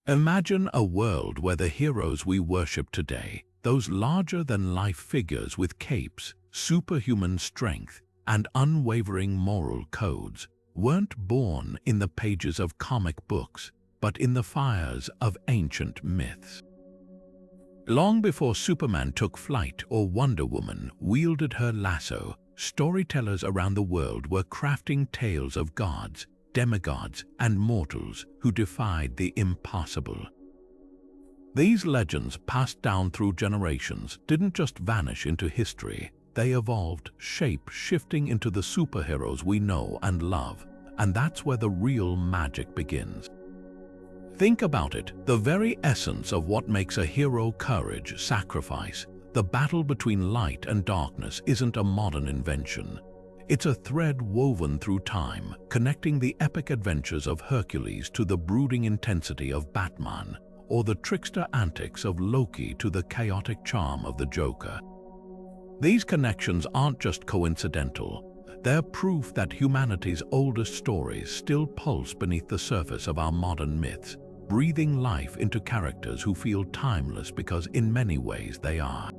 Imagine a world where the heroes we worship today, those larger-than-life figures with capes, superhuman strength, and unwavering moral codes, weren't born in the pages of comic books, but in the fires of ancient myths. Long before Superman took flight or Wonder Woman wielded her lasso, storytellers around the world were crafting tales of gods, demigods, and mortals who defied the impossible. These legends, passed down through generations, didn't just vanish into history. They evolved, shape-shifting into the superheroes we know and love, and that's where the real magic begins. Think about it, the very essence of what makes a hero courage, sacrifice. The battle between light and darkness isn't a modern invention. It's a thread woven through time, connecting the epic adventures of Hercules to the brooding intensity of Batman, or the trickster antics of Loki to the chaotic charm of the Joker. These connections aren't just coincidental. They're proof that humanity's oldest stories still pulse beneath the surface of our modern myths, breathing life into characters who feel timeless because in many ways they are.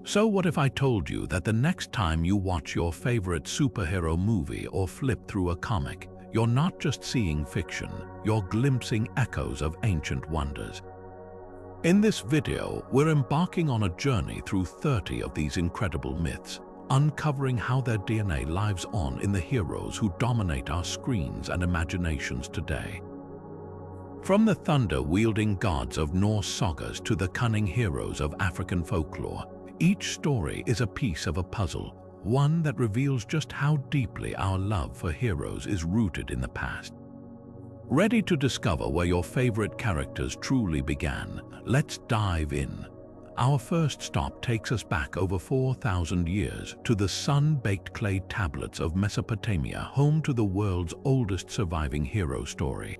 So what if I told you that the next time you watch your favorite superhero movie or flip through a comic, you're not just seeing fiction, you're glimpsing echoes of ancient wonders? In this video, we're embarking on a journey through 30 of these incredible myths, uncovering how their DNA lives on in the heroes who dominate our screens and imaginations today. From the thunder-wielding gods of Norse sagas to the cunning heroes of African folklore, each story is a piece of a puzzle, one that reveals just how deeply our love for heroes is rooted in the past. Ready to discover where your favorite characters truly began? Let's dive in. Our first stop takes us back over 4,000 years to the sun-baked clay tablets of Mesopotamia, home to the world's oldest surviving hero story.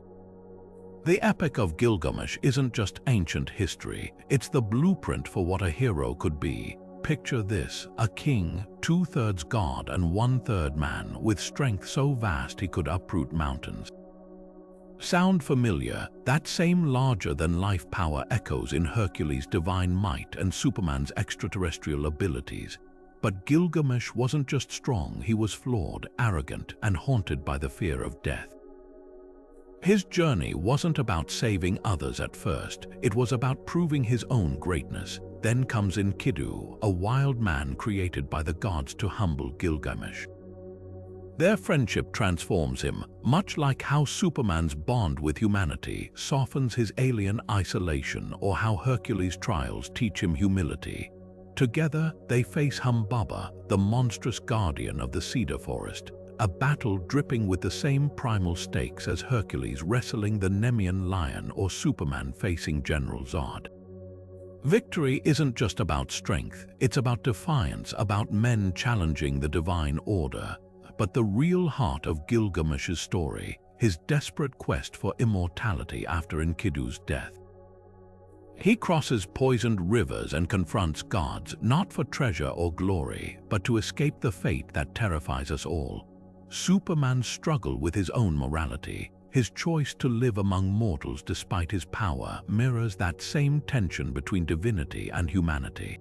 The Epic of Gilgamesh isn't just ancient history, it's the blueprint for what a hero could be. Picture this, a king, 2/3 god and 1/3 man, with strength so vast he could uproot mountains. Sound familiar? That same larger-than-life power echoes in Hercules' divine might and Superman's extraterrestrial abilities. But Gilgamesh wasn't just strong, he was flawed, arrogant, and haunted by the fear of death. His journey wasn't about saving others at first, it was about proving his own greatness. Then comes Enkidu, a wild man created by the gods to humble Gilgamesh. Their friendship transforms him, much like how Superman's bond with humanity softens his alien isolation, or how Hercules' trials teach him humility. Together, they face Humbaba, the monstrous guardian of the cedar forest, a battle dripping with the same primal stakes as Hercules wrestling the Nemean lion or Superman facing General Zod. Victory isn't just about strength, it's about defiance, about men challenging the divine order. But the real heart of Gilgamesh's story, his desperate quest for immortality after Enkidu's death. He crosses poisoned rivers and confronts gods, not for treasure or glory, but to escape the fate that terrifies us all. Superman's struggle with his own morality, his choice to live among mortals despite his power, mirrors that same tension between divinity and humanity.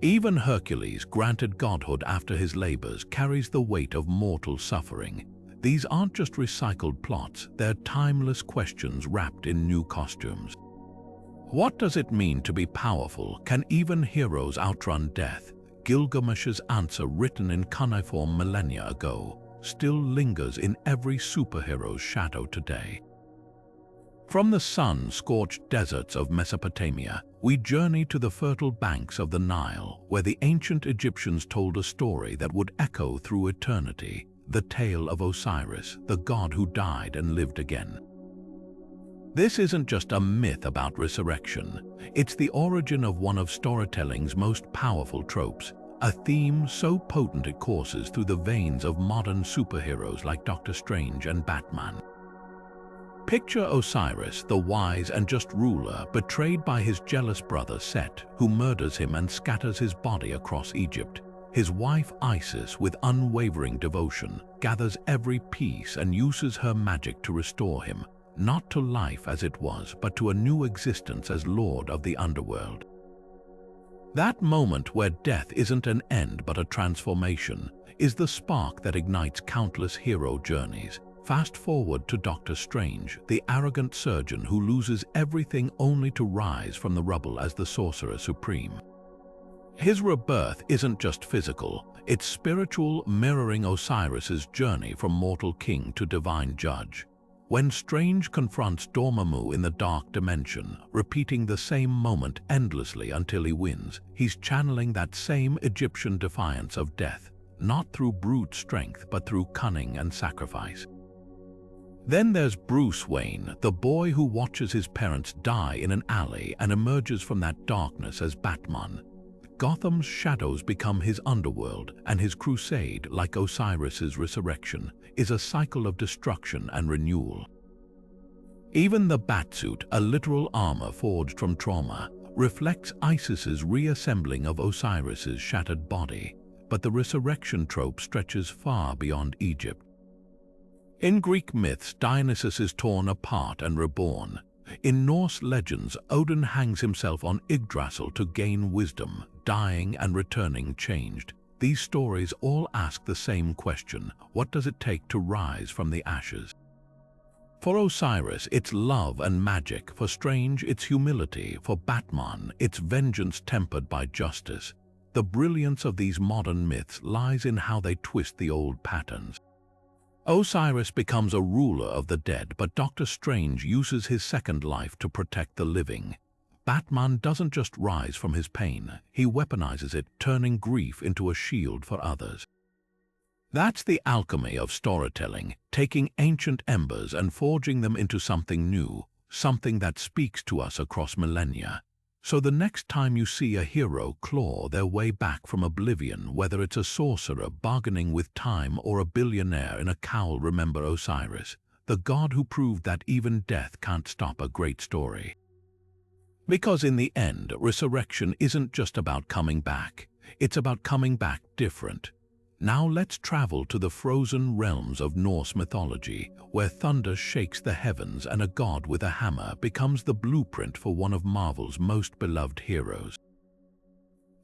Even Hercules, granted godhood after his labors, carries the weight of mortal suffering. These aren't just recycled plots, they're timeless questions wrapped in new costumes. What does it mean to be powerful? Can even heroes outrun death? Gilgamesh's answer, written in cuneiform millennia ago, still lingers in every superhero's shadow today. From the sun-scorched deserts of Mesopotamia, we journey to the fertile banks of the Nile, where the ancient Egyptians told a story that would echo through eternity, the tale of Osiris, the god who died and lived again. This isn't just a myth about resurrection, it's the origin of one of storytelling's most powerful tropes, a theme so potent it courses through the veins of modern superheroes like Doctor Strange and Batman. Picture Osiris, the wise and just ruler, betrayed by his jealous brother Set, who murders him and scatters his body across Egypt. His wife Isis, with unwavering devotion, gathers every piece and uses her magic to restore him, not to life as it was, but to a new existence as Lord of the underworld. That moment where death isn't an end but a transformation is the spark that ignites countless hero journeys. Fast forward to Doctor Strange, the arrogant surgeon who loses everything only to rise from the rubble as the Sorcerer Supreme. His rebirth isn't just physical, it's spiritual, mirroring Osiris's journey from mortal king to divine judge. When Strange confronts Dormammu in the dark dimension, repeating the same moment endlessly until he wins, he's channeling that same Egyptian defiance of death, not through brute strength but through cunning and sacrifice. Then there's Bruce Wayne, the boy who watches his parents die in an alley and emerges from that darkness as Batman. Gotham's shadows become his underworld, and his crusade, like Osiris's resurrection, is a cycle of destruction and renewal. Even the Batsuit, a literal armor forged from trauma, reflects Isis's reassembling of Osiris's shattered body, but the resurrection trope stretches far beyond Egypt. In Greek myths, Dionysus is torn apart and reborn. In Norse legends, Odin hangs himself on Yggdrasil to gain wisdom, dying and returning changed. These stories all ask the same question: what does it take to rise from the ashes? For Osiris, it's love and magic. For Strange, it's humility. For Batman, it's vengeance tempered by justice. The brilliance of these modern myths lies in how they twist the old patterns. Osiris becomes a ruler of the dead, but Doctor Strange uses his second life to protect the living. Batman doesn't just rise from his pain, he weaponizes it, turning grief into a shield for others. That's the alchemy of storytelling, taking ancient embers and forging them into something new, something that speaks to us across millennia. So the next time you see a hero claw their way back from oblivion, whether it's a sorcerer bargaining with time or a billionaire in a cowl, remember Osiris, the god who proved that even death can't stop a great story. Because in the end, resurrection isn't just about coming back, it's about coming back different. Now let's travel to the frozen realms of Norse mythology, where thunder shakes the heavens and a god with a hammer becomes the blueprint for one of Marvel's most beloved heroes.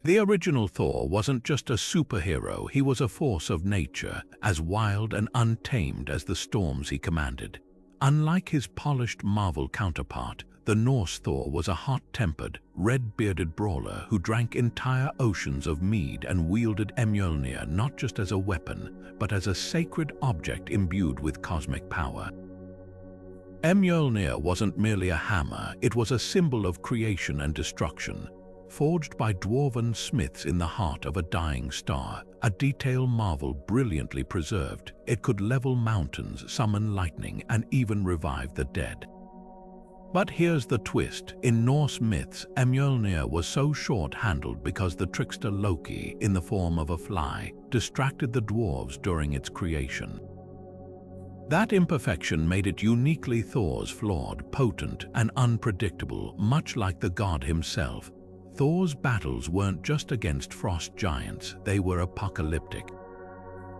The original Thor wasn't just a superhero, he was a force of nature, as wild and untamed as the storms he commanded. Unlike his polished Marvel counterpart, the Norse Thor was a hot-tempered, red-bearded brawler who drank entire oceans of mead and wielded Mjolnir not just as a weapon, but as a sacred object imbued with cosmic power. Mjolnir wasn't merely a hammer, it was a symbol of creation and destruction. Forged by dwarven smiths in the heart of a dying star, a detail Marvel brilliantly preserved, it could level mountains, summon lightning, and even revive the dead. But here's the twist. In Norse myths, Mjolnir was so short-handled because the trickster Loki, in the form of a fly, distracted the dwarves during its creation. That imperfection made it uniquely Thor's, flawed, potent, and unpredictable, much like the god himself. Thor's battles weren't just against frost giants, they were apocalyptic.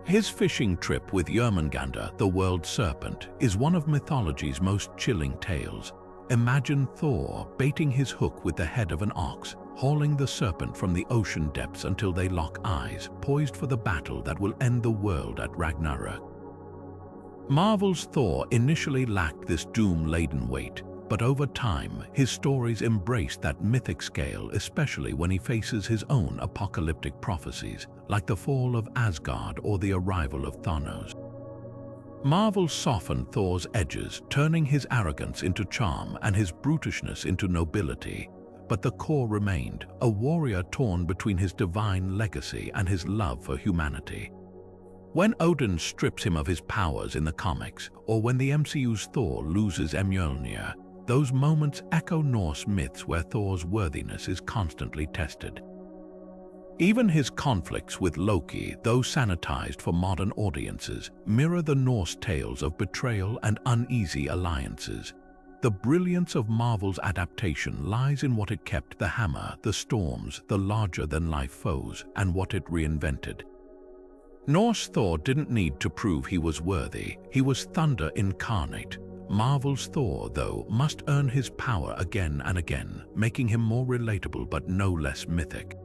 His fishing trip with Jörmungandr, the world serpent, is one of mythology's most chilling tales. Imagine Thor baiting his hook with the head of an ox, hauling the serpent from the ocean depths until they lock eyes, poised for the battle that will end the world at Ragnarok. Marvel's Thor initially lacked this doom-laden weight, but over time, his stories embraced that mythic scale, especially when he faces his own apocalyptic prophecies, like the fall of Asgard or the arrival of Thanos. Marvel softened Thor's edges, turning his arrogance into charm and his brutishness into nobility, but the core remained, a warrior torn between his divine legacy and his love for humanity. When Odin strips him of his powers in the comics, or when the MCU's Thor loses Mjolnir, those moments echo Norse myths where Thor's worthiness is constantly tested. Even his conflicts with Loki, though sanitized for modern audiences, mirror the Norse tales of betrayal and uneasy alliances. The brilliance of Marvel's adaptation lies in what it kept: the hammer, the storms, the larger-than-life foes, and what it reinvented. Norse Thor didn't need to prove he was worthy, he was thunder incarnate. Marvel's Thor, though, must earn his power again and again, making him more relatable but no less mythic.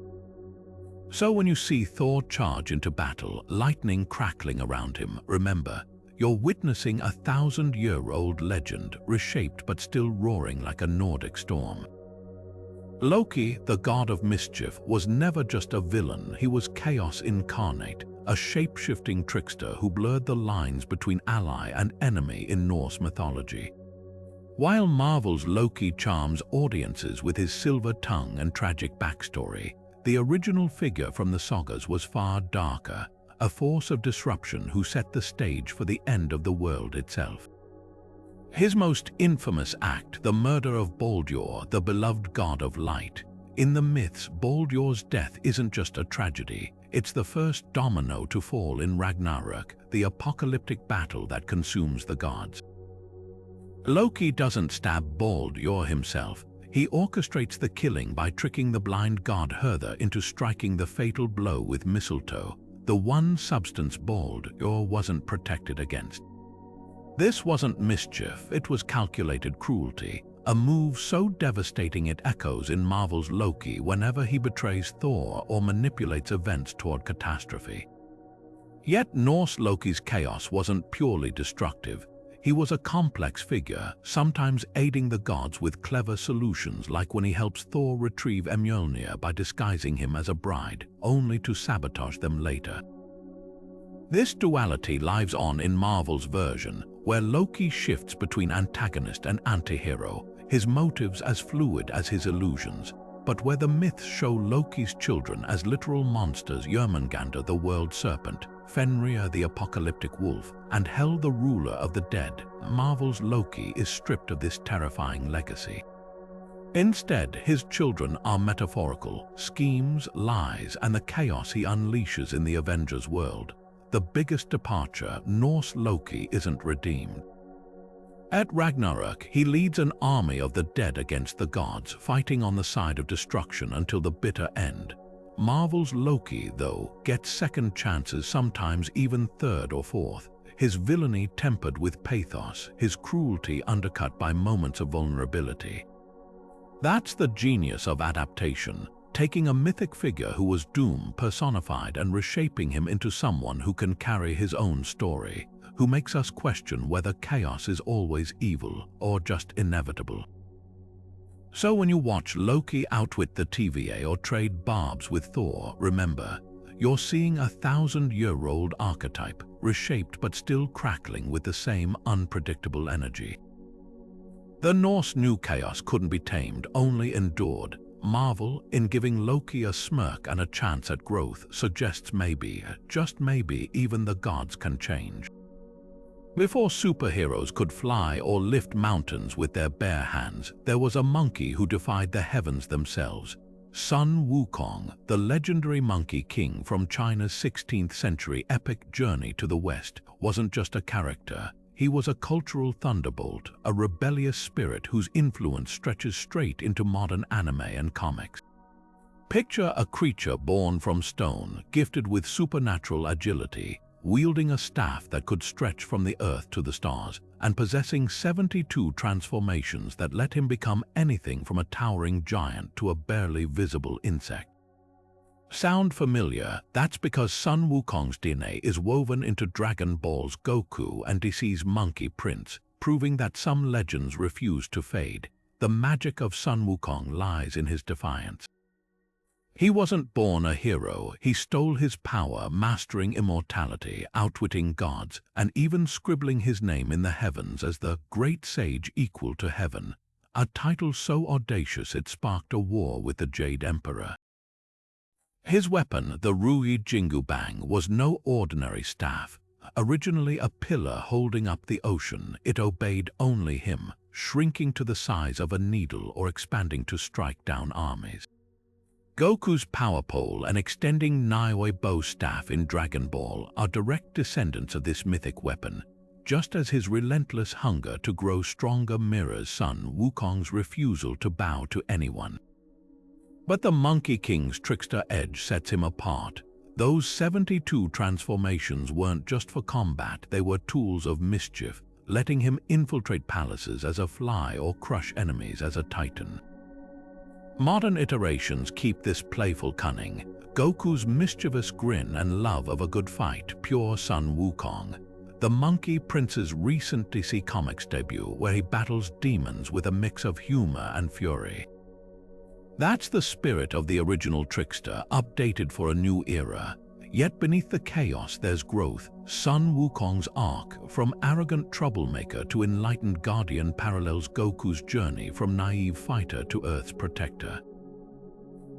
So when you see Thor charge into battle, lightning crackling around him, remember, you're witnessing a 1,000-year-old legend, reshaped but still roaring like a Nordic storm. Loki, the god of mischief, was never just a villain, he was chaos incarnate, a shape-shifting trickster who blurred the lines between ally and enemy in Norse mythology. While Marvel's Loki charms audiences with his silver tongue and tragic backstory, the original figure from the sagas was far darker, a force of disruption who set the stage for the end of the world itself. His most infamous act, the murder of Baldur, the beloved god of light. In the myths, Baldur's death isn't just a tragedy, it's the first domino to fall in Ragnarok, the apocalyptic battle that consumes the gods. Loki doesn't stab Baldur himself. He orchestrates the killing by tricking the blind god Hertha into striking the fatal blow with mistletoe, the one substance Baldur wasn't protected against. This wasn't mischief, it was calculated cruelty, a move so devastating it echoes in Marvel's Loki whenever he betrays Thor or manipulates events toward catastrophe. Yet Norse Loki's chaos wasn't purely destructive. He was a complex figure, sometimes aiding the gods with clever solutions, like when he helps Thor retrieve Mjolnir by disguising him as a bride, only to sabotage them later. This duality lives on in Marvel's version, where Loki shifts between antagonist and anti-hero, his motives as fluid as his illusions, but where the myths show Loki's children as literal monsters, Jormungandr the world serpent, Fenrir the apocalyptic wolf, and Hel the ruler of the dead, Marvel's Loki is stripped of this terrifying legacy. Instead, his children are metaphorical, schemes, lies, and the chaos he unleashes in the Avengers world. The biggest departure, Norse Loki isn't redeemed. At Ragnarok, he leads an army of the dead against the gods, fighting on the side of destruction until the bitter end. Marvel's Loki, though, gets second chances, sometimes even third or fourth, his villainy tempered with pathos, his cruelty undercut by moments of vulnerability. That's the genius of adaptation, taking a mythic figure who was doom personified and reshaping him into someone who can carry his own story, who makes us question whether chaos is always evil or just inevitable. So when you watch Loki outwit the TVA or trade barbs with Thor, remember, you're seeing a 1,000-year-old archetype, reshaped but still crackling with the same unpredictable energy. The Norse knew chaos couldn't be tamed, only endured. Marvel, in giving Loki a smirk and a chance at growth, suggests maybe, just maybe, even the gods can change. Before superheroes could fly or lift mountains with their bare hands, there was a monkey who defied the heavens themselves. Sun Wukong, the legendary monkey king from China's 16th century epic journey to the West, wasn't just a character. He was a cultural thunderbolt, a rebellious spirit whose influence stretches straight into modern anime and comics. Picture a creature born from stone, gifted with supernatural agility, wielding a staff that could stretch from the earth to the stars, and possessing 72 transformations that let him become anything from a towering giant to a barely visible insect. Sound familiar? That's because Sun Wukong's DNA is woven into Dragon Ball's Goku and DC's Monkey Prince, proving that some legends refuse to fade. The magic of Sun Wukong lies in his defiance. He wasn't born a hero, he stole his power, mastering immortality, outwitting gods, and even scribbling his name in the heavens as the great sage equal to heaven, a title so audacious it sparked a war with the Jade Emperor. His weapon, the Rui Jingubang, was no ordinary staff. Originally a pillar holding up the ocean, it obeyed only him, shrinking to the size of a needle or expanding to strike down armies. Goku's power pole and extending Niue bow staff in Dragon Ball are direct descendants of this mythic weapon, just as his relentless hunger to grow stronger mirrors Sun Wukong's refusal to bow to anyone. But the Monkey King's trickster edge sets him apart. Those 72 transformations weren't just for combat, they were tools of mischief, letting him infiltrate palaces as a fly or crush enemies as a titan. Modern iterations keep this playful cunning. Goku's mischievous grin and love of a good fight, pure Sun Wukong. The Monkey Prince's recent DC Comics debut, where he battles demons with a mix of humor and fury. That's the spirit of the original trickster, updated for a new era. Yet beneath the chaos there's growth. Sun Wukong's arc, from arrogant troublemaker to enlightened guardian, parallels Goku's journey from naive fighter to Earth's protector.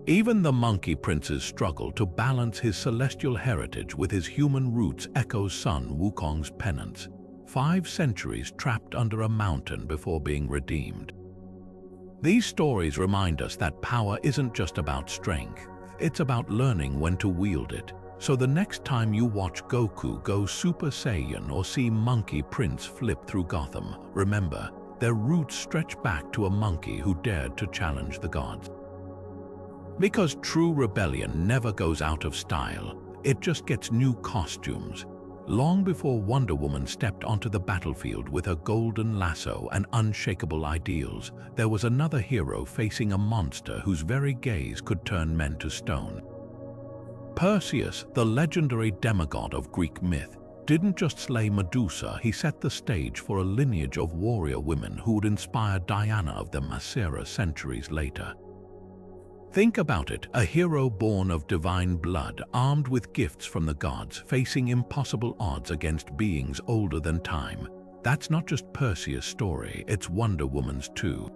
Even the Monkey Prince's struggle to balance his celestial heritage with his human roots echoes Sun Wukong's penance. 5 centuries trapped under a mountain before being redeemed. These stories remind us that power isn't just about strength, it's about learning when to wield it. So the next time you watch Goku go Super Saiyan or see Monkey Prince flip through Gotham, remember, their roots stretch back to a monkey who dared to challenge the gods. Because true rebellion never goes out of style, it just gets new costumes. Long before Wonder Woman stepped onto the battlefield with her golden lasso and unshakable ideals, there was another hero facing a monster whose very gaze could turn men to stone. Perseus, the legendary demigod of Greek myth, didn't just slay Medusa, he set the stage for a lineage of warrior women who would inspire Diana of the Masera centuries later. Think about it, a hero born of divine blood, armed with gifts from the gods, facing impossible odds against beings older than time. That's not just Perseus' story, it's Wonder Woman's too.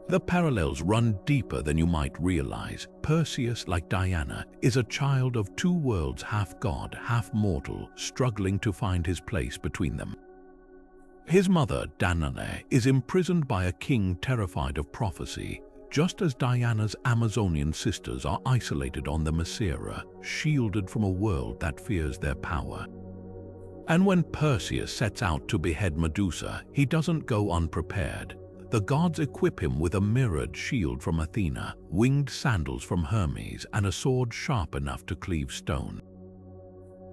The parallels run deeper than you might realize. Perseus, like Diana, is a child of 2 worlds, half god, half mortal, struggling to find his place between them. His mother, Danae, is imprisoned by a king terrified of prophecy, just as Diana's Amazonian sisters are isolated on the Masera, shielded from a world that fears their power. And when Perseus sets out to behead Medusa, he doesn't go unprepared. The gods equip him with a mirrored shield from Athena, winged sandals from Hermes, and a sword sharp enough to cleave stone.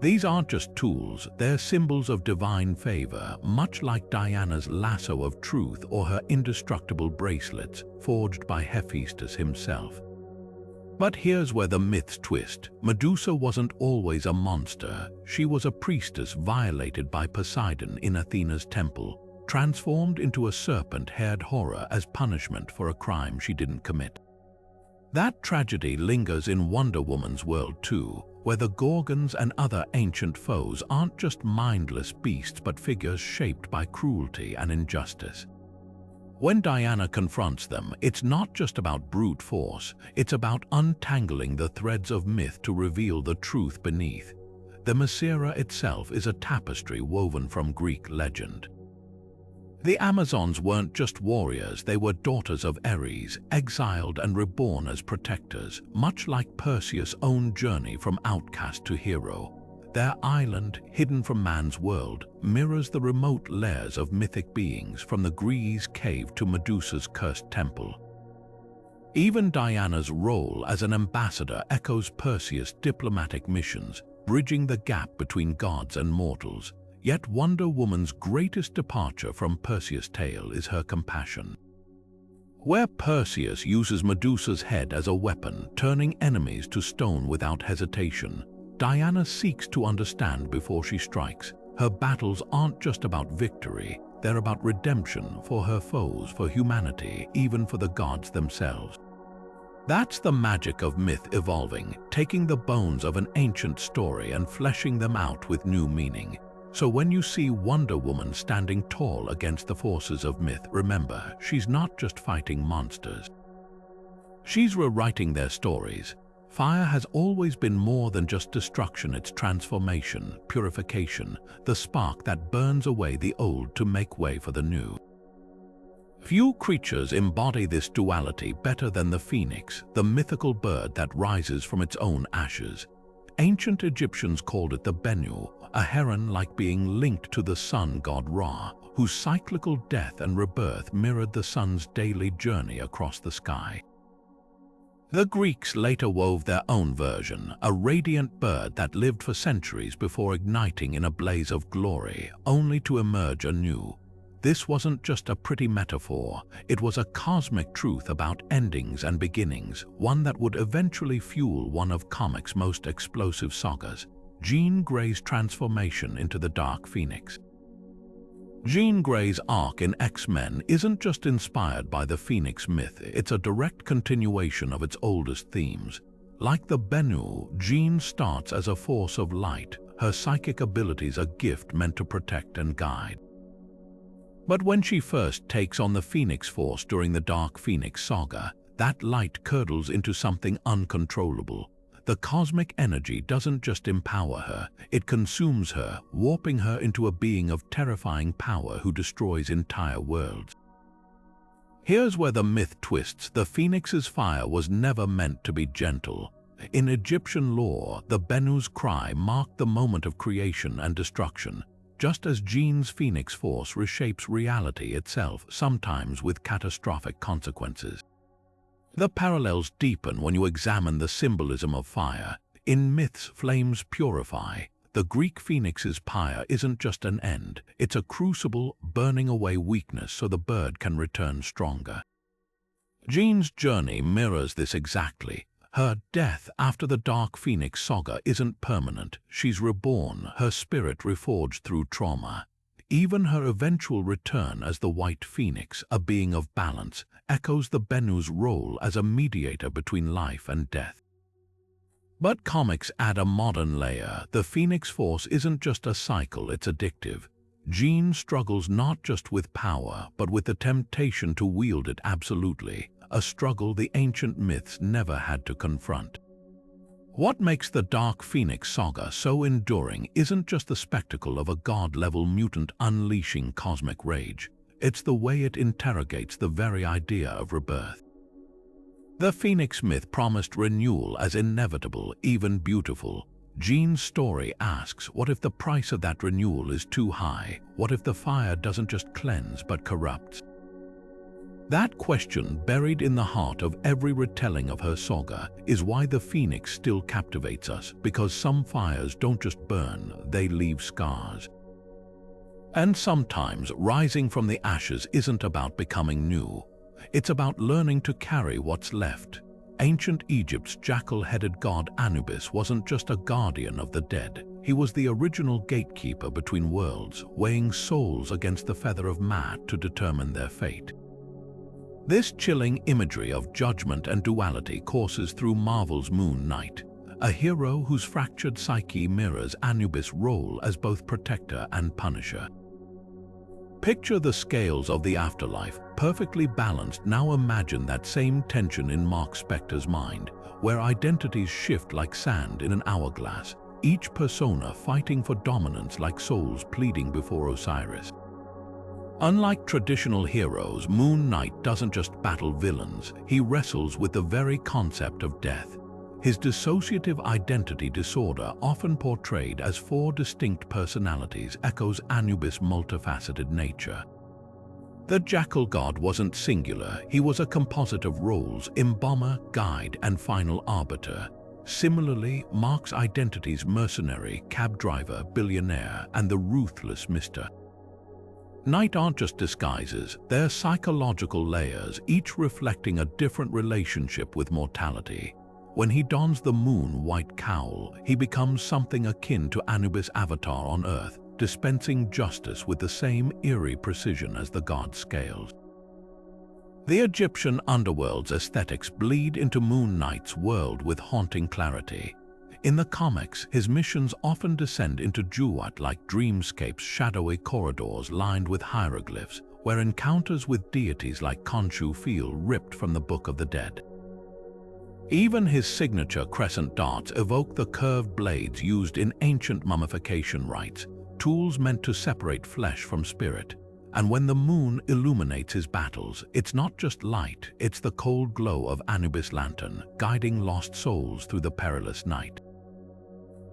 These aren't just tools, they're symbols of divine favor, much like Diana's lasso of truth or her indestructible bracelets, forged by Hephaestus himself. But here's where the myths twist. Medusa wasn't always a monster. She was a priestess violated by Poseidon in Athena's temple, transformed into a serpent-haired horror as punishment for a crime she didn't commit. That tragedy lingers in Wonder Woman's world too, where the Gorgons and other ancient foes aren't just mindless beasts but figures shaped by cruelty and injustice. When Diana confronts them, it's not just about brute force, it's about untangling the threads of myth to reveal the truth beneath. The Masera itself is a tapestry woven from Greek legend. The Amazons weren't just warriors, they were daughters of Ares, exiled and reborn as protectors, much like Perseus' own journey from outcast to hero. Their island, hidden from man's world, mirrors the remote lairs of mythic beings, from the Greece cave to Medusa's cursed temple. Even Diana's role as an ambassador echoes Perseus' diplomatic missions, bridging the gap between gods and mortals. Yet Wonder Woman's greatest departure from Perseus' tale is her compassion. Where Perseus uses Medusa's head as a weapon, turning enemies to stone without hesitation, Diana seeks to understand before she strikes. Her battles aren't just about victory, they're about redemption for her foes, for humanity, even for the gods themselves. That's the magic of myth evolving, taking the bones of an ancient story and fleshing them out with new meaning. So when you see Wonder Woman standing tall against the forces of myth, remember, she's not just fighting monsters. She's rewriting their stories. Fire has always been more than just destruction, it's transformation, purification, the spark that burns away the old to make way for the new. Few creatures embody this duality better than the phoenix, the mythical bird that rises from its own ashes. Ancient Egyptians called it the Bennu, a heron-like being linked to the sun god Ra, whose cyclical death and rebirth mirrored the sun's daily journey across the sky. The Greeks later wove their own version, a radiant bird that lived for centuries before igniting in a blaze of glory, only to emerge anew, This wasn't just a pretty metaphor, it was a cosmic truth about endings and beginnings, one that would eventually fuel one of comics' most explosive sagas, Jean Grey's transformation into the Dark Phoenix. Jean Grey's arc in X-Men isn't just inspired by the Phoenix myth, it's a direct continuation of its oldest themes. Like the Bennu, Jean starts as a force of light, her psychic abilities a gift meant to protect and guide. But when she first takes on the Phoenix Force during the Dark Phoenix saga, that light curdles into something uncontrollable. The cosmic energy doesn't just empower her, it consumes her, warping her into a being of terrifying power who destroys entire worlds. Here's where the myth twists. The Phoenix's fire was never meant to be gentle. In Egyptian lore, the Bennu's cry marked the moment of creation and destruction, just as Jean's Phoenix Force reshapes reality itself, sometimes with catastrophic consequences. The parallels deepen when you examine the symbolism of fire. In myths, flames purify. The Greek phoenix's pyre isn't just an end, it's a crucible burning away weakness so the bird can return stronger. Jean's journey mirrors this exactly. Her death after the Dark Phoenix saga isn't permanent. She's reborn, her spirit reforged through trauma. Even her eventual return as the White Phoenix, a being of balance, echoes the Bennu's role as a mediator between life and death. But comics add a modern layer. The Phoenix Force isn't just a cycle, it's addictive. Jean struggles not just with power, but with the temptation to wield it absolutely, a struggle the ancient myths never had to confront. What makes the Dark Phoenix saga so enduring isn't just the spectacle of a god-level mutant unleashing cosmic rage, it's the way it interrogates the very idea of rebirth. The Phoenix myth promised renewal as inevitable, even beautiful. Jean's story asks, what if the price of that renewal is too high? What if the fire doesn't just cleanse but corrupts? That question, buried in the heart of every retelling of her saga, is why the Phoenix still captivates us, because some fires don't just burn, they leave scars. And sometimes rising from the ashes isn't about becoming new. It's about learning to carry what's left. Ancient Egypt's jackal-headed god Anubis wasn't just a guardian of the dead. He was the original gatekeeper between worlds, weighing souls against the feather of Maat to determine their fate. This chilling imagery of judgment and duality courses through Marvel's Moon Knight, a hero whose fractured psyche mirrors Anubis' role as both protector and punisher. Picture the scales of the afterlife, perfectly balanced. Now imagine that same tension in Mark Spector's mind, where identities shift like sand in an hourglass, each persona fighting for dominance like souls pleading before Osiris. Unlike traditional heroes, Moon Knight doesn't just battle villains, he wrestles with the very concept of death. His dissociative identity disorder, often portrayed as 4 distinct personalities, echoes Anubis' multifaceted nature. The jackal god wasn't singular, he was a composite of roles: embalmer, guide, and final arbiter. Similarly, Mark's identities: mercenary, cab driver, billionaire, and the ruthless Mr. Knight aren't just disguises, they're psychological layers, each reflecting a different relationship with mortality. When he dons the moon-white cowl, he becomes something akin to Anubis' avatar on Earth, dispensing justice with the same eerie precision as the god scales. The Egyptian underworld's aesthetics bleed into Moon Knight's world with haunting clarity. In the comics, his missions often descend into Juwat-like dreamscapes, shadowy corridors lined with hieroglyphs, where encounters with deities like Khonshu feel ripped from the Book of the Dead. Even his signature crescent darts evoke the curved blades used in ancient mummification rites, tools meant to separate flesh from spirit. And when the moon illuminates his battles, it's not just light, it's the cold glow of Anubis' lantern, guiding lost souls through the perilous night.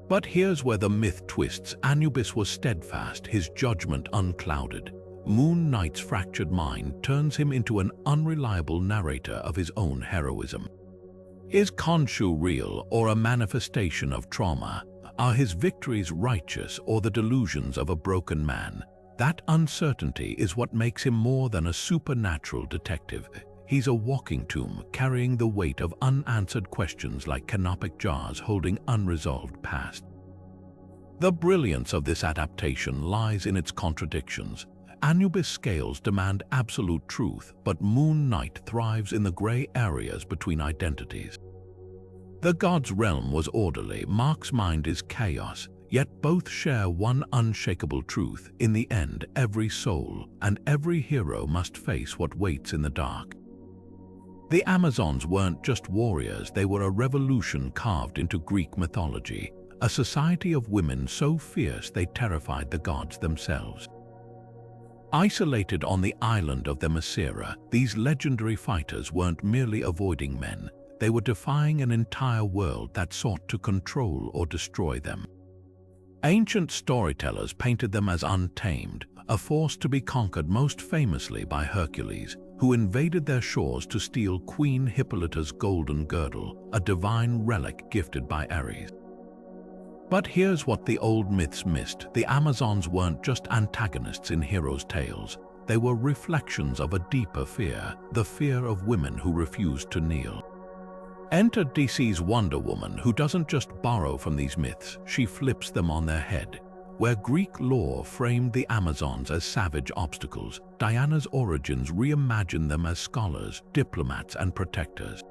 But here's where the myth twists. Anubis was steadfast, his judgment unclouded. Moon Knight's fractured mind turns him into an unreliable narrator of his own heroism. Is Khonshu real or a manifestation of trauma? Are his victories righteous or the delusions of a broken man? That uncertainty is what makes him more than a supernatural detective. He's a walking tomb, carrying the weight of unanswered questions like canopic jars holding unresolved past. The brilliance of this adaptation lies in its contradictions. Anubis scales demand absolute truth, but Moon Knight thrives in the gray areas between identities. The god's realm was orderly, Mark's mind is chaos, yet both share one unshakable truth. In the end, every soul and every hero must face what waits in the dark. The Amazons weren't just warriors, they were a revolution carved into Greek mythology, a society of women so fierce they terrified the gods themselves. Isolated on the island of the Mythera, these legendary fighters weren't merely avoiding men, they were defying an entire world that sought to control or destroy them. Ancient storytellers painted them as untamed, a force to be conquered most famously by Hercules, who invaded their shores to steal Queen Hippolyta's golden girdle, a divine relic gifted by Ares. But here's what the old myths missed. The Amazons weren't just antagonists in heroes' tales. They were reflections of a deeper fear, the fear of women who refused to kneel. Enter DC's Wonder Woman, who doesn't just borrow from these myths, she flips them on their head. Where Greek lore framed the Amazons as savage obstacles, Diana's origins reimagined them as scholars, diplomats, and protectors.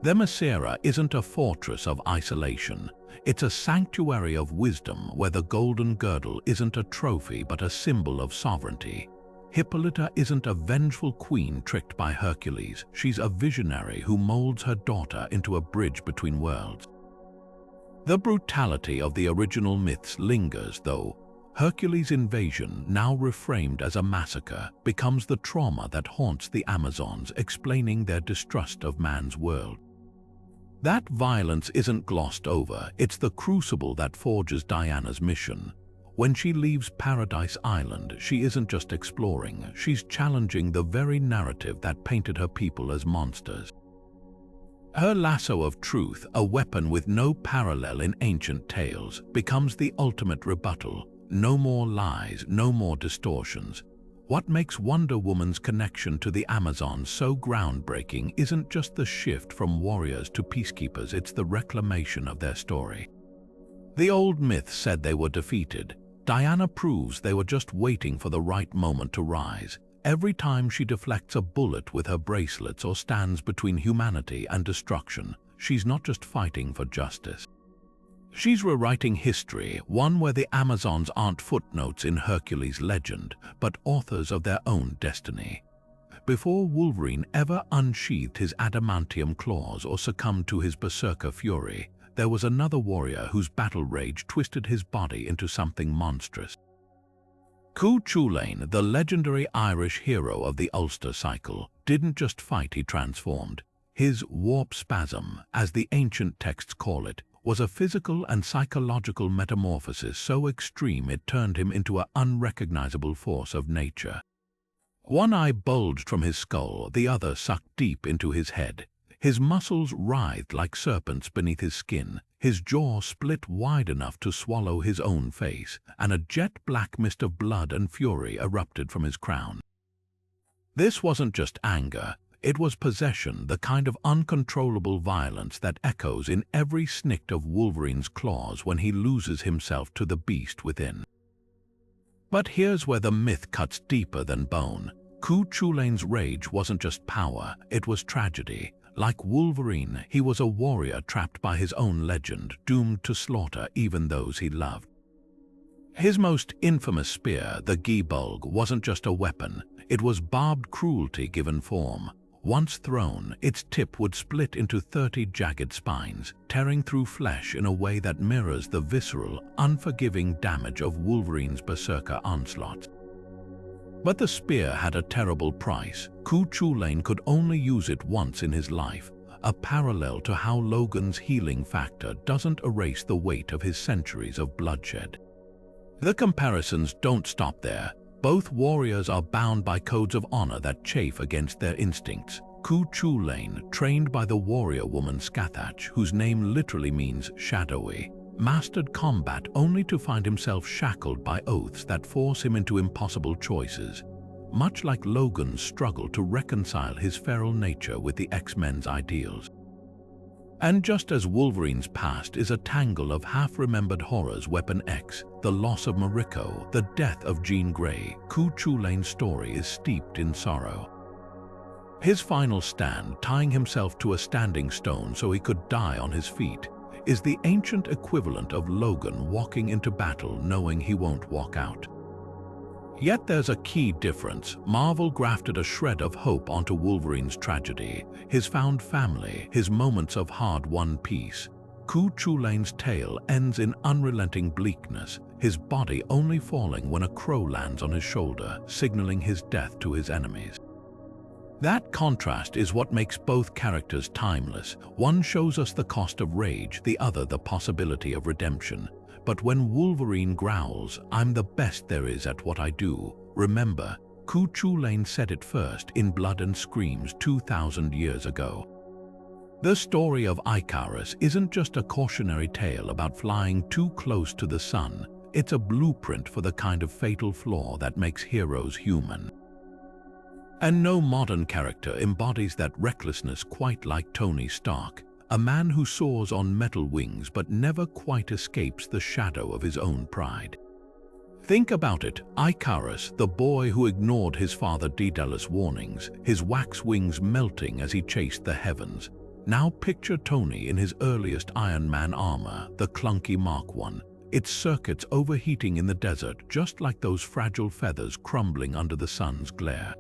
The Mythera isn't a fortress of isolation. It's a sanctuary of wisdom where the golden girdle isn't a trophy but a symbol of sovereignty. Hippolyta isn't a vengeful queen tricked by Hercules. She's a visionary who molds her daughter into a bridge between worlds. The brutality of the original myths lingers, though. Hercules' invasion, now reframed as a massacre, becomes the trauma that haunts the Amazons, explaining their distrust of man's world. That violence isn't glossed over, it's the crucible that forges Diana's mission. When she leaves Paradise Island, she isn't just exploring, she's challenging the very narrative that painted her people as monsters. Her lasso of truth, a weapon with no parallel in ancient tales, becomes the ultimate rebuttal. No more lies, no more distortions. What makes Wonder Woman's connection to the Amazons so groundbreaking isn't just the shift from warriors to peacekeepers, it's the reclamation of their story. The old myths said they were defeated. Diana proves they were just waiting for the right moment to rise. Every time she deflects a bullet with her bracelets or stands between humanity and destruction, she's not just fighting for justice. She's rewriting history, one where the Amazons aren't footnotes in Hercules' legend, but authors of their own destiny. Before Wolverine ever unsheathed his adamantium claws or succumbed to his berserker fury, there was another warrior whose battle rage twisted his body into something monstrous. Cuchulainn, the legendary Irish hero of the Ulster cycle, didn't just fight, he transformed. His warp spasm, as the ancient texts call it, was a physical and psychological metamorphosis so extreme it turned him into an unrecognizable force of nature. One eye bulged from his skull, the other sucked deep into his head. His muscles writhed like serpents beneath his skin, his jaw split wide enough to swallow his own face, and a jet-black mist of blood and fury erupted from his crown. This wasn't just anger, it was possession, the kind of uncontrollable violence that echoes in every snick of Wolverine's claws when he loses himself to the beast within. But here's where the myth cuts deeper than bone. Cuchulainn's rage wasn't just power, it was tragedy. Like Wolverine, he was a warrior trapped by his own legend, doomed to slaughter even those he loved. His most infamous spear, the Gibulg, wasn't just a weapon, it was barbed cruelty given form. Once thrown, its tip would split into 30 jagged spines, tearing through flesh in a way that mirrors the visceral, unforgiving damage of Wolverine's berserker onslaught. But the spear had a terrible price. Cuchulainn could only use it once in his life, a parallel to how Logan's healing factor doesn't erase the weight of his centuries of bloodshed. The comparisons don't stop there. Both warriors are bound by codes of honor that chafe against their instincts. Cuchulainn, trained by the warrior woman Scathach, whose name literally means shadowy, mastered combat only to find himself shackled by oaths that force him into impossible choices, much like Logan's struggle to reconcile his feral nature with the X-Men's ideals. And just as Wolverine's past is a tangle of half-remembered horrors, Weapon X, the loss of Mariko, the death of Jean Grey, Ku Chulain's story is steeped in sorrow. His final stand, tying himself to a standing stone so he could die on his feet, is the ancient equivalent of Logan walking into battle knowing he won't walk out. Yet there's a key difference. Marvel grafted a shred of hope onto Wolverine's tragedy, his found family, his moments of hard-won peace. Ku Chulain's tale ends in unrelenting bleakness, his body only falling when a crow lands on his shoulder, signaling his death to his enemies. That contrast is what makes both characters timeless. One shows us the cost of rage, the other the possibility of redemption. But when Wolverine growls, "I'm the best there is at what I do," remember, Ku Chulain said it first in Blood and Screams 2,000 years ago. The story of Icarus isn't just a cautionary tale about flying too close to the sun. It's a blueprint for the kind of fatal flaw that makes heroes human. And no modern character embodies that recklessness quite like Tony Stark, a man who soars on metal wings but never quite escapes the shadow of his own pride. Think about it, Icarus, the boy who ignored his father Daedalus' warnings, his wax wings melting as he chased the heavens. Now picture Tony in his earliest Iron Man armor, the clunky Mark I, its circuits overheating in the desert just like those fragile feathers crumbling under the sun's glare.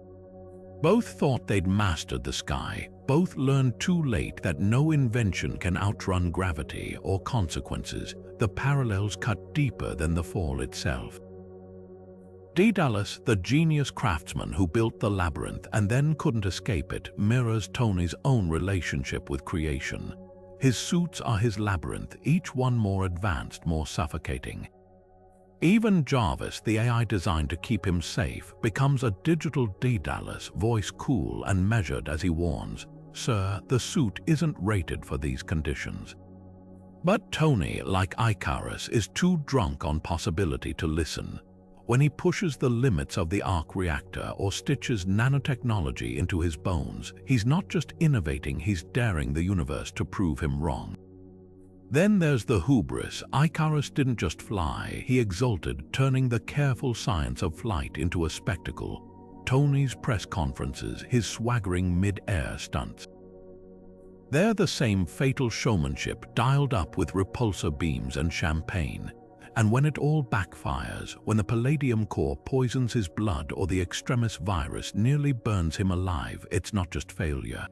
Both thought they'd mastered the sky. Both learned too late that no invention can outrun gravity or consequences. The parallels cut deeper than the fall itself. Daedalus, the genius craftsman who built the labyrinth and then couldn't escape it, mirrors Tony's own relationship with creation. His suits are his labyrinth, each one more advanced, more suffocating. Even Jarvis, the AI designed to keep him safe, becomes a digital Daedalus, voice cool and measured as he warns, "Sir, the suit isn't rated for these conditions." But Tony, like Icarus, is too drunk on possibility to listen. When he pushes the limits of the arc reactor or stitches nanotechnology into his bones, he's not just innovating, he's daring the universe to prove him wrong. Then there's the hubris. Icarus didn't just fly, he exulted, turning the careful science of flight into a spectacle. Tony's press conferences, his swaggering mid-air stunts. They're the same fatal showmanship dialed up with repulsor beams and champagne. And when it all backfires, when the palladium core poisons his blood or the extremis virus nearly burns him alive, it's not just failure.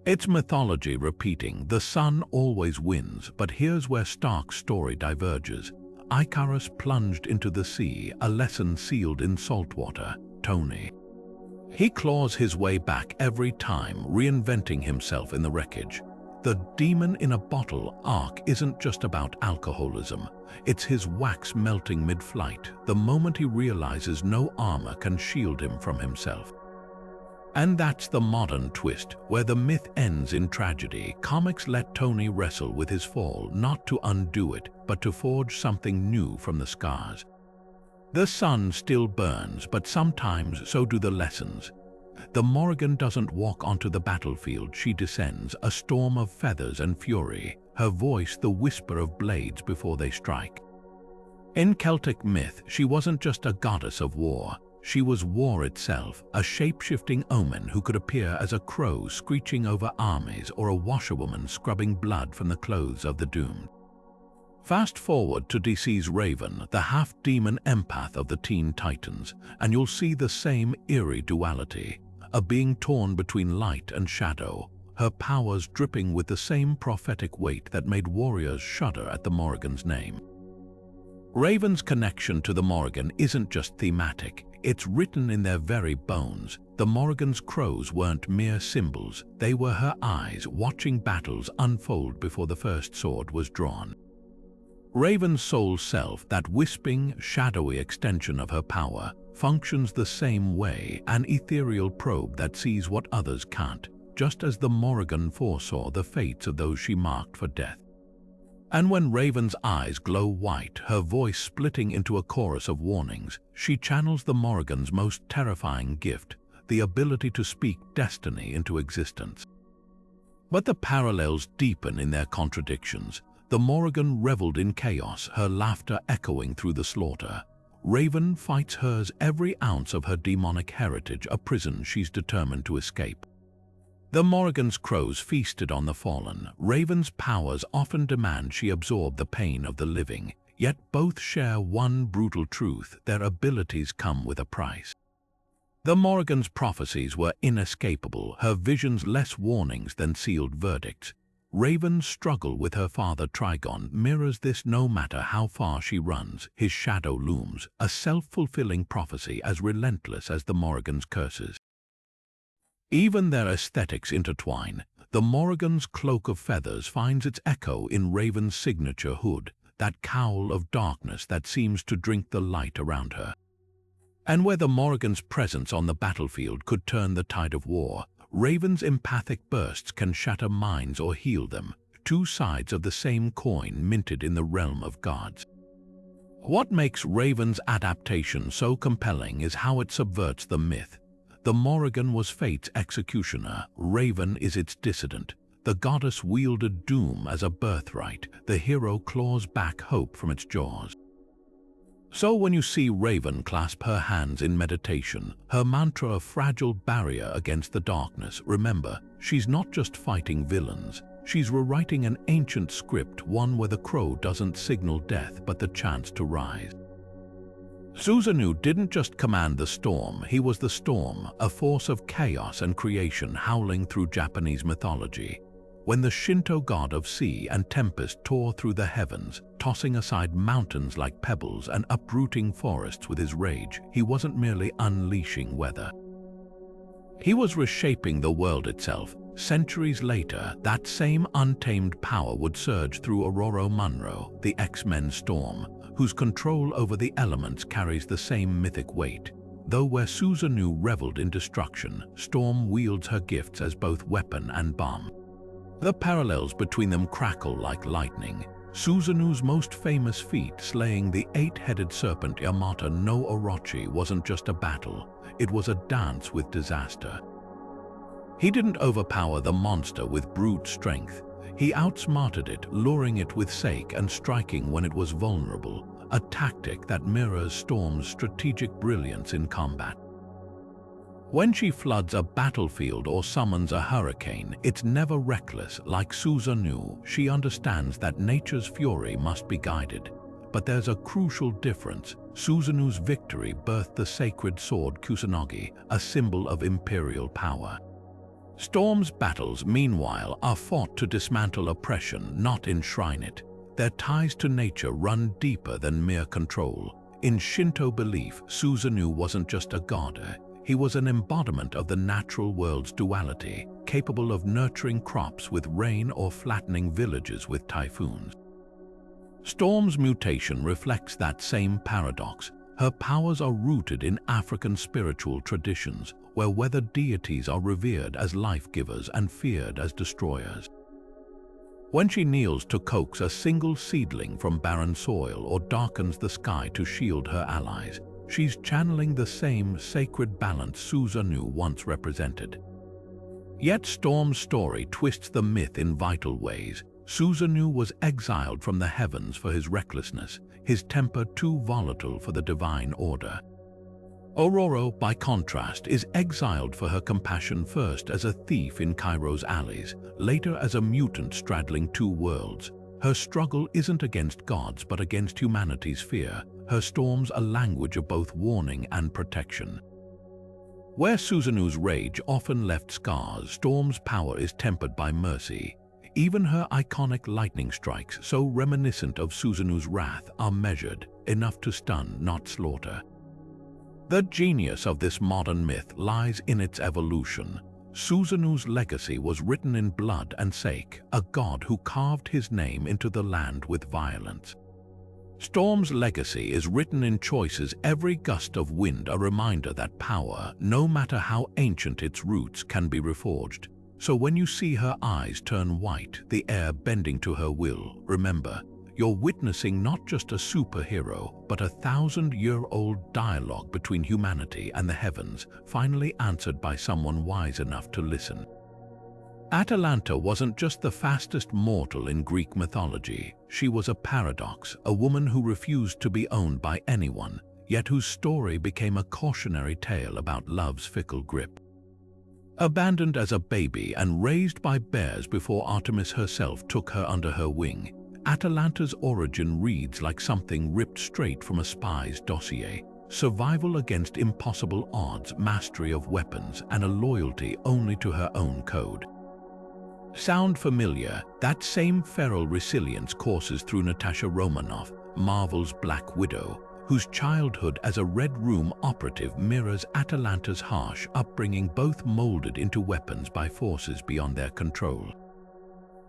It's mythology repeating. The sun always wins, but here's where Stark's story diverges. Icarus plunged into the sea, a lesson sealed in salt water. Tony. He claws his way back every time, reinventing himself in the wreckage. The demon in a bottle arc isn't just about alcoholism. It's his wax melting mid-flight, the moment he realizes no armor can shield him from himself. And that's the modern twist, where the myth ends in tragedy. Comics let Tony wrestle with his fall, not to undo it, but to forge something new from the scars. The sun still burns, but sometimes so do the lessons. The Morrigan doesn't walk onto the battlefield, she descends, a storm of feathers and fury, her voice the whisper of blades before they strike. In Celtic myth, she wasn't just a goddess of war. She was war itself, a shape-shifting omen who could appear as a crow screeching over armies or a washerwoman scrubbing blood from the clothes of the doomed. Fast forward to DC's Raven, the half-demon empath of the Teen Titans, and you'll see the same eerie duality, a being torn between light and shadow, her powers dripping with the same prophetic weight that made warriors shudder at the Morrigan's name. Raven's connection to the Morrigan isn't just thematic, it's written in their very bones. The Morrigan's crows weren't mere symbols, they were her eyes watching battles unfold before the first sword was drawn. Raven's soul self, that wisping, shadowy extension of her power, functions the same way, an ethereal probe that sees what others can't, just as the Morrigan foresaw the fates of those she marked for death. And when Raven's eyes glow white, her voice splitting into a chorus of warnings, she channels the Morrigan's most terrifying gift, the ability to speak destiny into existence. But the parallels deepen in their contradictions. The Morrigan reveled in chaos, her laughter echoing through the slaughter. Raven fights hers, every ounce of her demonic heritage, a prison she's determined to escape. The Morrigan's crows feasted on the fallen. Raven's powers often demand she absorb the pain of the living, yet both share one brutal truth: their abilities come with a price. The Morrigan's prophecies were inescapable, her visions less warnings than sealed verdicts. Raven's struggle with her father Trigon mirrors this. No matter how far she runs, his shadow looms, a self-fulfilling prophecy as relentless as the Morrigan's curses. Even their aesthetics intertwine. The Morrigan's cloak of feathers finds its echo in Raven's signature hood, that cowl of darkness that seems to drink the light around her. And where the Morrigan's presence on the battlefield could turn the tide of war, Raven's empathic bursts can shatter minds or heal them, two sides of the same coin minted in the realm of gods. What makes Raven's adaptation so compelling is how it subverts the myth. The Morrigan was fate's executioner, Raven is its dissident. The goddess wielded doom as a birthright, the hero claws back hope from its jaws. So when you see Raven clasp her hands in meditation, her mantra a fragile barrier against the darkness, remember, she's not just fighting villains, she's rewriting an ancient script, one where the crow doesn't signal death but the chance to rise. Susanoo didn't just command the storm, he was the storm, a force of chaos and creation howling through Japanese mythology. When the Shinto god of sea and tempest tore through the heavens, tossing aside mountains like pebbles and uprooting forests with his rage, he wasn't merely unleashing weather. He was reshaping the world itself. Centuries later, that same untamed power would surge through Aurora Munro, the X-Men Storm, whose control over the elements carries the same mythic weight. Though where Susanoo reveled in destruction, Storm wields her gifts as both weapon and bomb. The parallels between them crackle like lightning. Susanoo's most famous feat, slaying the eight-headed serpent Yamata no Orochi, wasn't just a battle, it was a dance with disaster. He didn't overpower the monster with brute strength. He outsmarted it, luring it with sake and striking when it was vulnerable, a tactic that mirrors Storm's strategic brilliance in combat. When she floods a battlefield or summons a hurricane, it's never reckless. Like Susanoo, she understands that nature's fury must be guided. But there's a crucial difference. Susanoo's victory birthed the sacred sword Kusanagi, a symbol of imperial power. Storm's battles, meanwhile, are fought to dismantle oppression, not enshrine it. Their ties to nature run deeper than mere control. In Shinto belief, Susanoo wasn't just a god. He was an embodiment of the natural world's duality, capable of nurturing crops with rain or flattening villages with typhoons. Storm's mutation reflects that same paradox. Her powers are rooted in African spiritual traditions, where weather deities are revered as life-givers and feared as destroyers. When she kneels to coax a single seedling from barren soil or darkens the sky to shield her allies, she's channeling the same sacred balance Susanoo once represented. Yet Storm's story twists the myth in vital ways. Susanoo was exiled from the heavens for his recklessness, his temper too volatile for the divine order. Aurora, by contrast, is exiled for her compassion, first as a thief in Cairo's alleys, later as a mutant straddling two worlds. Her struggle isn't against gods but against humanity's fear. Her storm's a language of both warning and protection. Where Susanoo's rage often left scars, Storm's power is tempered by mercy. Even her iconic lightning strikes, so reminiscent of Susanoo's wrath, are measured, enough to stun, not slaughter. The genius of this modern myth lies in its evolution. Susanoo's legacy was written in blood and sake, a god who carved his name into the land with violence. Storm's legacy is written in choices, every gust of wind a reminder that power, no matter how ancient its roots, can be reforged. So when you see her eyes turn white, the air bending to her will, remember, you're witnessing not just a superhero, but a 1,000-year-old dialogue between humanity and the heavens, finally answered by someone wise enough to listen. Atalanta wasn't just the fastest mortal in Greek mythology. She was a paradox, a woman who refused to be owned by anyone, yet whose story became a cautionary tale about love's fickle grip. Abandoned as a baby and raised by bears before Artemis herself took her under her wing, Atalanta's origin reads like something ripped straight from a spy's dossier. Survival against impossible odds, mastery of weapons, and a loyalty only to her own code. Sound familiar? That same feral resilience courses through Natasha Romanoff, Marvel's Black Widow, whose childhood as a Red Room operative mirrors Atalanta's harsh upbringing, both molded into weapons by forces beyond their control.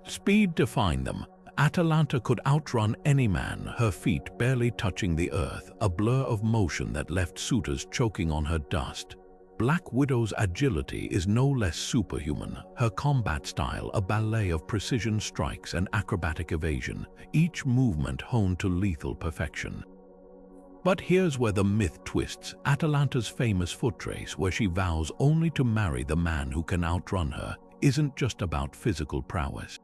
Speed defined them. Atalanta could outrun any man, her feet barely touching the earth, a blur of motion that left suitors choking on her dust. Black Widow's agility is no less superhuman, her combat style a ballet of precision strikes and acrobatic evasion, each movement honed to lethal perfection. But here's where the myth twists. Atalanta's famous foot race, where she vows only to marry the man who can outrun her, isn't just about physical prowess.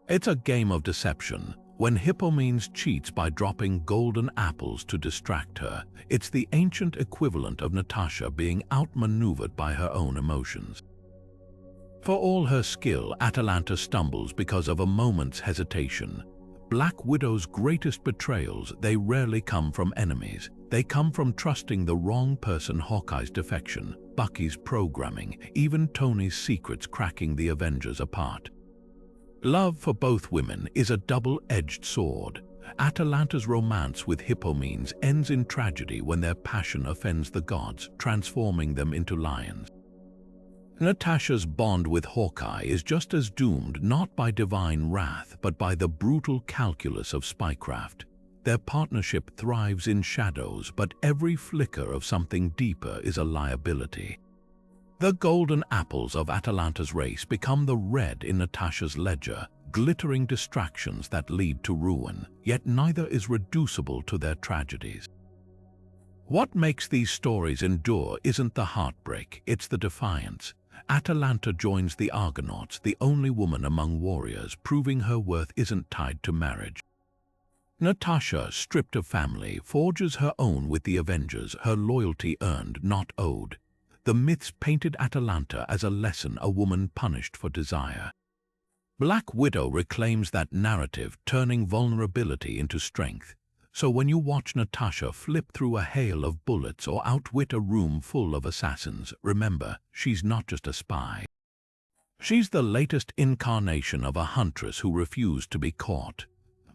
It's a game of deception. When Hippomenes cheats by dropping golden apples to distract her, it's the ancient equivalent of Natasha being outmaneuvered by her own emotions. For all her skill, Atalanta stumbles because of a moment's hesitation. Black Widow's greatest betrayals, they rarely come from enemies. They come from trusting the wrong person. Hawkeye's defection, Bucky's programming, even Tony's secrets cracking the Avengers apart. Love for both women is a double-edged sword. Atalanta's romance with Hippomenes ends in tragedy when their passion offends the gods, transforming them into lions. Natasha's bond with Hawkeye is just as doomed, not by divine wrath, but by the brutal calculus of spycraft. Their partnership thrives in shadows, but every flicker of something deeper is a liability. The golden apples of Atalanta's race become the red in Natasha's ledger, glittering distractions that lead to ruin, yet neither is reducible to their tragedies. What makes these stories endure isn't the heartbreak, it's the defiance. Atalanta joins the Argonauts, the only woman among warriors, proving her worth isn't tied to marriage. Natasha, stripped of family, forges her own with the Avengers, her loyalty earned, not owed. The myths painted Atalanta as a lesson, a woman punished for desire. Black Widow reclaims that narrative, turning vulnerability into strength. So when you watch Natasha flip through a hail of bullets or outwit a room full of assassins, remember, she's not just a spy. She's the latest incarnation of a huntress who refused to be caught.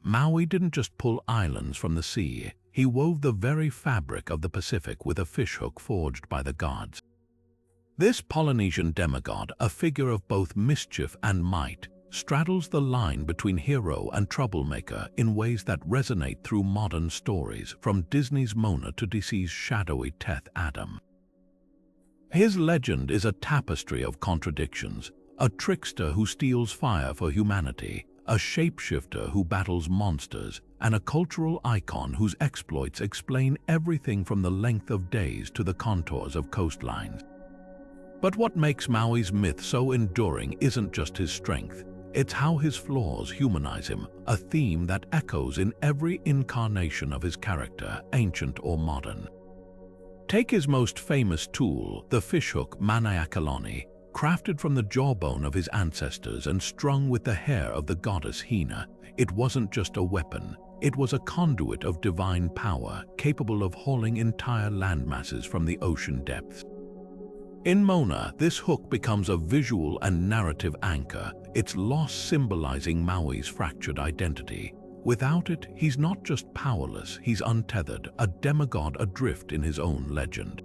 Maui didn't just pull islands from the sea, he wove the very fabric of the Pacific with a fishhook forged by the gods. This Polynesian demigod, a figure of both mischief and might, straddles the line between hero and troublemaker in ways that resonate through modern stories, from Disney's Mona to DC's shadowy Teth Adam. His legend is a tapestry of contradictions, a trickster who steals fire for humanity, a shapeshifter who battles monsters, and a cultural icon whose exploits explain everything from the length of days to the contours of coastlines. But what makes Maui's myth so enduring isn't just his strength, it's how his flaws humanize him, a theme that echoes in every incarnation of his character, ancient or modern. Take his most famous tool, the fishhook Manaiakalani, crafted from the jawbone of his ancestors and strung with the hair of the goddess Hina. It wasn't just a weapon, it was a conduit of divine power, capable of hauling entire landmasses from the ocean depths. In Mona, this hook becomes a visual and narrative anchor, its loss symbolizing Maui's fractured identity. Without it, he's not just powerless, he's untethered, a demigod adrift in his own legend.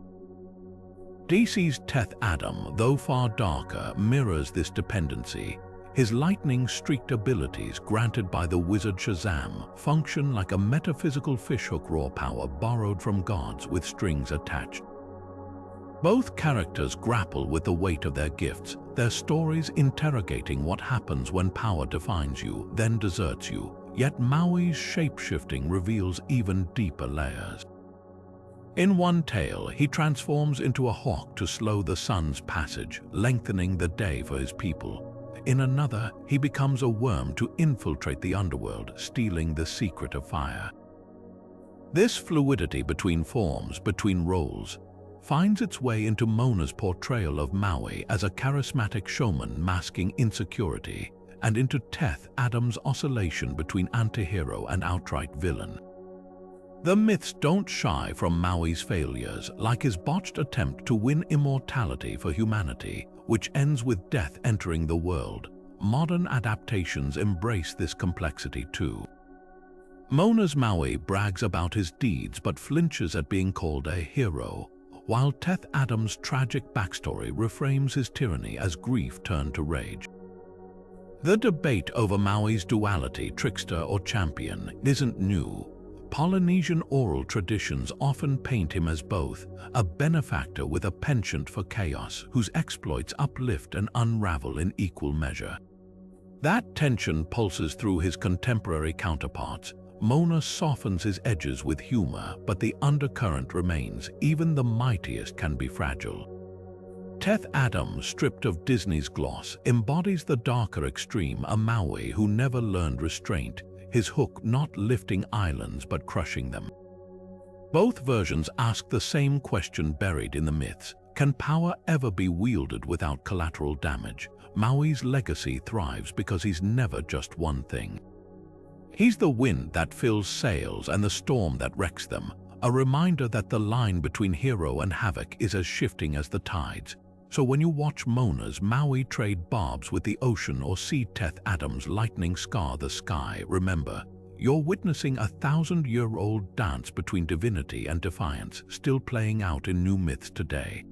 DC's Teth Adam, though far darker, mirrors this dependency. His lightning-streaked abilities, granted by the wizard Shazam, function like a metaphysical fishhook, raw power borrowed from gods with strings attached. Both characters grapple with the weight of their gifts. their stories interrogating what happens when power defines you, then deserts you. Yet Maui's shape-shifting reveals even deeper layers. In one tale, he transforms into a hawk to slow the sun's passage, lengthening the day for his people. In another, he becomes a worm to infiltrate the underworld, stealing the secret of fire. This fluidity between forms, between roles, finds its way into Mona's portrayal of Maui as a charismatic showman masking insecurity, and into Teth Adam's oscillation between anti-hero and outright villain. The myths don't shy from Maui's failures, like his botched attempt to win immortality for humanity, which ends with death entering the world. Modern adaptations embrace this complexity too. Mona's Maui brags about his deeds but flinches at being called a hero, while Teth Adam's tragic backstory reframes his tyranny as grief turned to rage. The debate over Maui's duality, trickster or champion, isn't new. Polynesian oral traditions often paint him as both, a benefactor with a penchant for chaos whose exploits uplift and unravel in equal measure. That tension pulses through his contemporary counterparts. Mona softens his edges with humor, but the undercurrent remains. Even the mightiest can be fragile. Teth Adam, stripped of Disney's gloss, embodies the darker extreme, a Maui who never learned restraint, his hook not lifting islands but crushing them. Both versions ask the same question buried in the myths: can power ever be wielded without collateral damage? Maui's legacy thrives because he's never just one thing. He's the wind that fills sails and the storm that wrecks them, a reminder that the line between hero and havoc is as shifting as the tides. So when you watch Mona's Maui trade barbs with the ocean or see Teth Adam's lightning scar the sky, remember, you're witnessing a 1,000-year-old dance between divinity and defiance, still playing out in new myths today.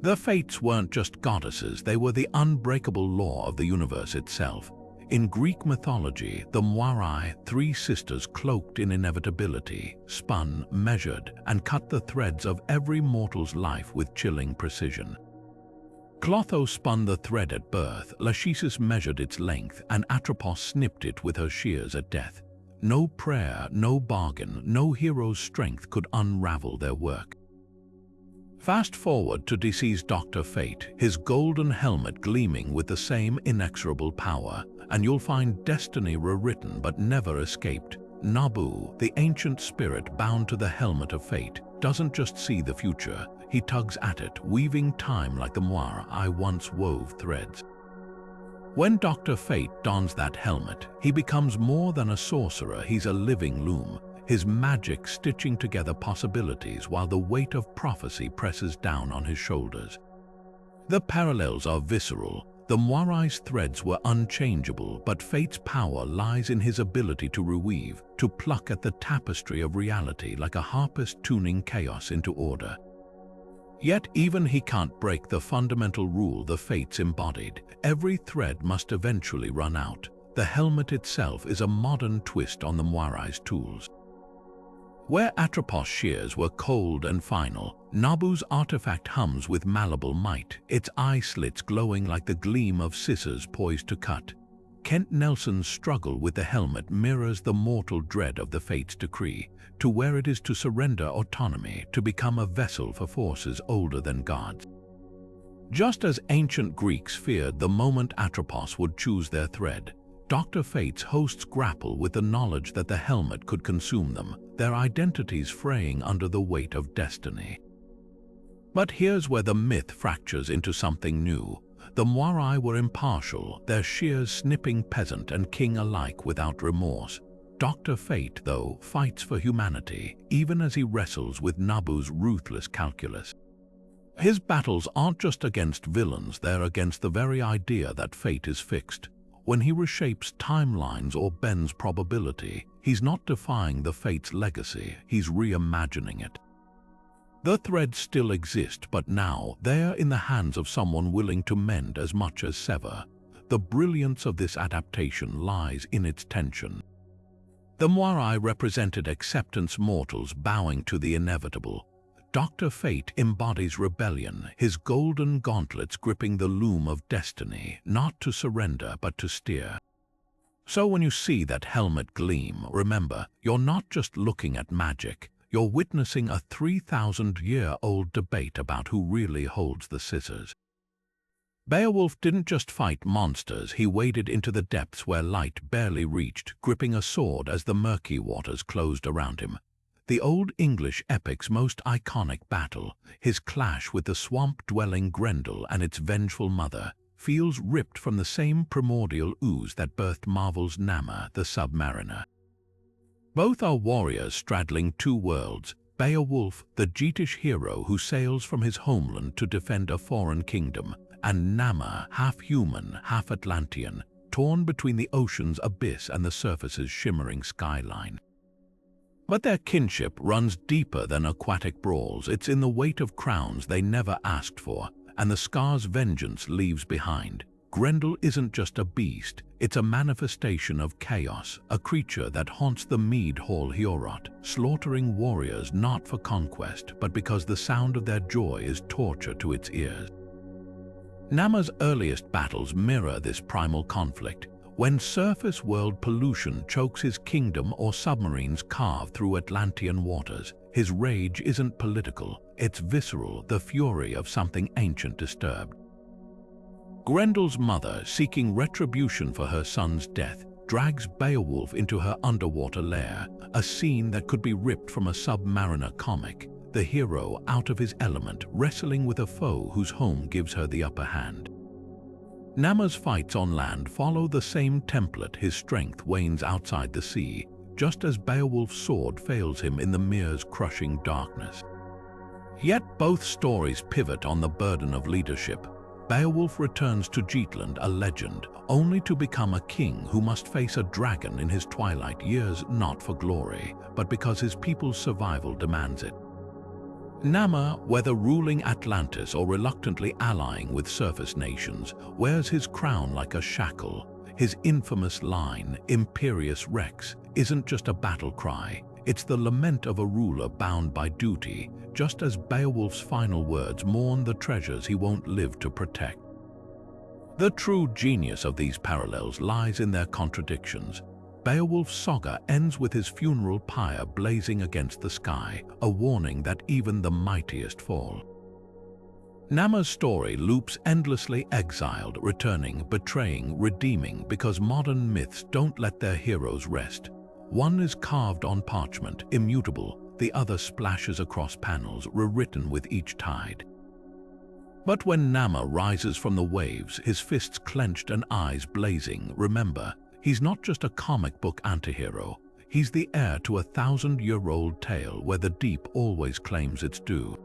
The Fates weren't just goddesses, they were the unbreakable law of the universe itself. In Greek mythology, the Moirai, three sisters cloaked in inevitability, spun, measured, and cut the threads of every mortal's life with chilling precision. Clotho spun the thread at birth, Lachesis measured its length, and Atropos snipped it with her shears at death. No prayer, no bargain, no hero's strength could unravel their work. Fast forward to deceased Dr. Fate, his golden helmet gleaming with the same inexorable power, and you'll find destiny rewritten but never escaped. Nabu, the ancient spirit bound to the helmet of fate, doesn't just see the future, he tugs at it, weaving time like the Moirai once wove threads. When Dr. Fate dons that helmet, he becomes more than a sorcerer, he's a living loom, his magic stitching together possibilities while the weight of prophecy presses down on his shoulders. The parallels are visceral. The Moirai's threads were unchangeable, but Fate's power lies in his ability to reweave, to pluck at the tapestry of reality like a harpist tuning chaos into order. Yet even he can't break the fundamental rule the Fates embodied. Every thread must eventually run out. The helmet itself is a modern twist on the Moirai's tools. Where Atropos' shears were cold and final, Nabu's artifact hums with malleable might, its eye slits glowing like the gleam of scissors poised to cut. Kent Nelson's struggle with the helmet mirrors the mortal dread of the Fates' decree, to where it is to surrender autonomy, to become a vessel for forces older than gods. Just as ancient Greeks feared the moment Atropos would choose their thread, Dr. Fate's hosts grapple with the knowledge that the helmet could consume them, their identities fraying under the weight of destiny. But here's where the myth fractures into something new. The Moirai were impartial, their shears snipping peasant and king alike without remorse. Dr. Fate, though, fights for humanity, even as he wrestles with Nabu's ruthless calculus. His battles aren't just against villains, they're against the very idea that fate is fixed. When he reshapes timelines or bends probability, he's not defying the Fates' legacy, he's reimagining it. The threads still exist, but now they're in the hands of someone willing to mend as much as sever. The brilliance of this adaptation lies in its tension. The Moirai represented acceptance, mortals bowing to the inevitable. Dr. Fate embodies rebellion, his golden gauntlets gripping the loom of destiny, not to surrender but to steer. So when you see that helmet gleam, remember, you're not just looking at magic, you're witnessing a 3,000-year-old debate about who really holds the scissors. Beowulf didn't just fight monsters, he waded into the depths where light barely reached, gripping a sword as the murky waters closed around him. The Old English epic's most iconic battle, his clash with the swamp-dwelling Grendel and its vengeful mother, feels ripped from the same primordial ooze that birthed Marvel's Nama, the Submariner. Both are warriors straddling two worlds, Beowulf, the Geatish hero who sails from his homeland to defend a foreign kingdom, and Nama, half-human, half-Atlantean, torn between the ocean's abyss and the surface's shimmering skyline. But their kinship runs deeper than aquatic brawls. It's in the weight of crowns they never asked for, and the scars vengeance leaves behind. Grendel isn't just a beast, it's a manifestation of chaos, a creature that haunts the mead hall Heorot, slaughtering warriors not for conquest, but because the sound of their joy is torture to its ears. Nama's earliest battles mirror this primal conflict. When surface world pollution chokes his kingdom or submarines carve through Atlantean waters, his rage isn't political, it's visceral, the fury of something ancient disturbed. Grendel's mother, seeking retribution for her son's death, drags Beowulf into her underwater lair, a scene that could be ripped from a Submariner comic, the hero out of his element, wrestling with a foe whose home gives her the upper hand. Nama's fights on land follow the same template. His strength wanes outside the sea, just as Beowulf's sword fails him in the Mere's crushing darkness. Yet both stories pivot on the burden of leadership. Beowulf returns to Geatland a legend, only to become a king who must face a dragon in his twilight years, not for glory, but because his people's survival demands it. Nama, whether ruling Atlantis or reluctantly allying with surface nations, wears his crown like a shackle. His infamous line, Imperious Rex, isn't just a battle cry, it's the lament of a ruler bound by duty, just as Beowulf's final words mourn the treasures he won't live to protect. The true genius of these parallels lies in their contradictions. Beowulf's saga ends with his funeral pyre blazing against the sky, a warning that even the mightiest fall. Nama's story loops endlessly, exiled, returning, betraying, redeeming, because modern myths don't let their heroes rest. One is carved on parchment, immutable, the other splashes across panels, rewritten with each tide. But when Nama rises from the waves, his fists clenched and eyes blazing, remember, he's not just a comic book antihero, he's the heir to a 1,000-year-old tale where the deep always claims its due.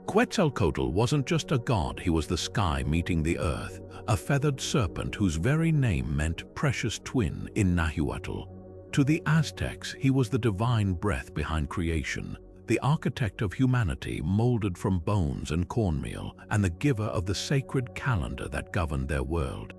Quetzalcoatl wasn't just a god, he was the sky meeting the earth, a feathered serpent whose very name meant precious twin in Nahuatl. To the Aztecs, he was the divine breath behind creation, the architect of humanity molded from bones and cornmeal, and the giver of the sacred calendar that governed their world.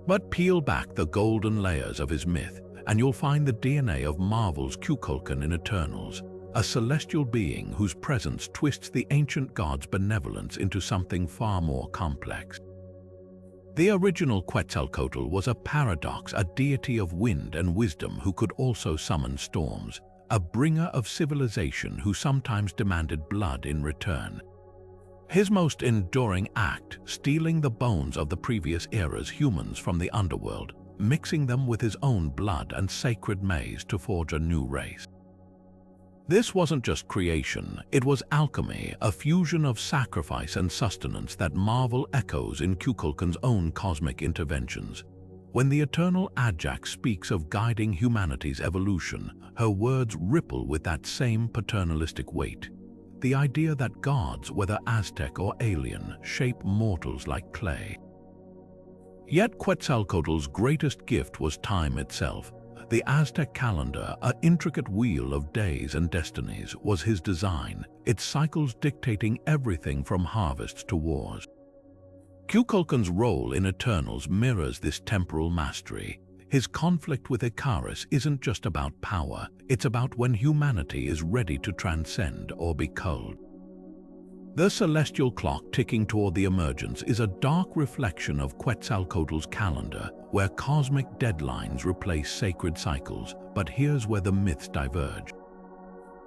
But peel back the golden layers of his myth, and you'll find the DNA of Marvel's Kukulkan in Eternals, a celestial being whose presence twists the ancient god's benevolence into something far more complex. The original Quetzalcoatl was a paradox, a deity of wind and wisdom who could also summon storms, a bringer of civilization who sometimes demanded blood in return. His most enduring act, stealing the bones of the previous era's humans from the underworld, mixing them with his own blood and sacred maize to forge a new race. This wasn't just creation, it was alchemy, a fusion of sacrifice and sustenance that Marvel echoes in Kukulkan's own cosmic interventions. When the eternal Ajax speaks of guiding humanity's evolution, her words ripple with that same paternalistic weight. The idea that gods, whether Aztec or alien, shape mortals like clay. Yet Quetzalcoatl's greatest gift was time itself. The Aztec calendar, an intricate wheel of days and destinies, was his design, its cycles dictating everything from harvests to wars. Kukulkan's role in Eternals mirrors this temporal mastery. His conflict with Icarus isn't just about power, it's about when humanity is ready to transcend or be culled. The celestial clock ticking toward the emergence is a dark reflection of Quetzalcoatl's calendar, where cosmic deadlines replace sacred cycles, but here's where the myths diverge.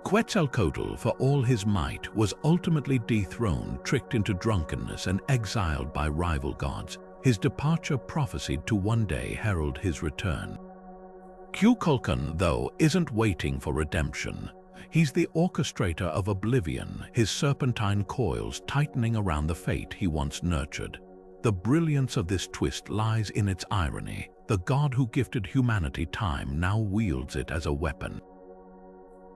Quetzalcoatl, for all his might, was ultimately dethroned, tricked into drunkenness, and exiled by rival gods. His departure prophesied to one day herald his return. Kukulkan, though, isn't waiting for redemption. He's the orchestrator of oblivion, his serpentine coils tightening around the fate he once nurtured. The brilliance of this twist lies in its irony. The god who gifted humanity time now wields it as a weapon.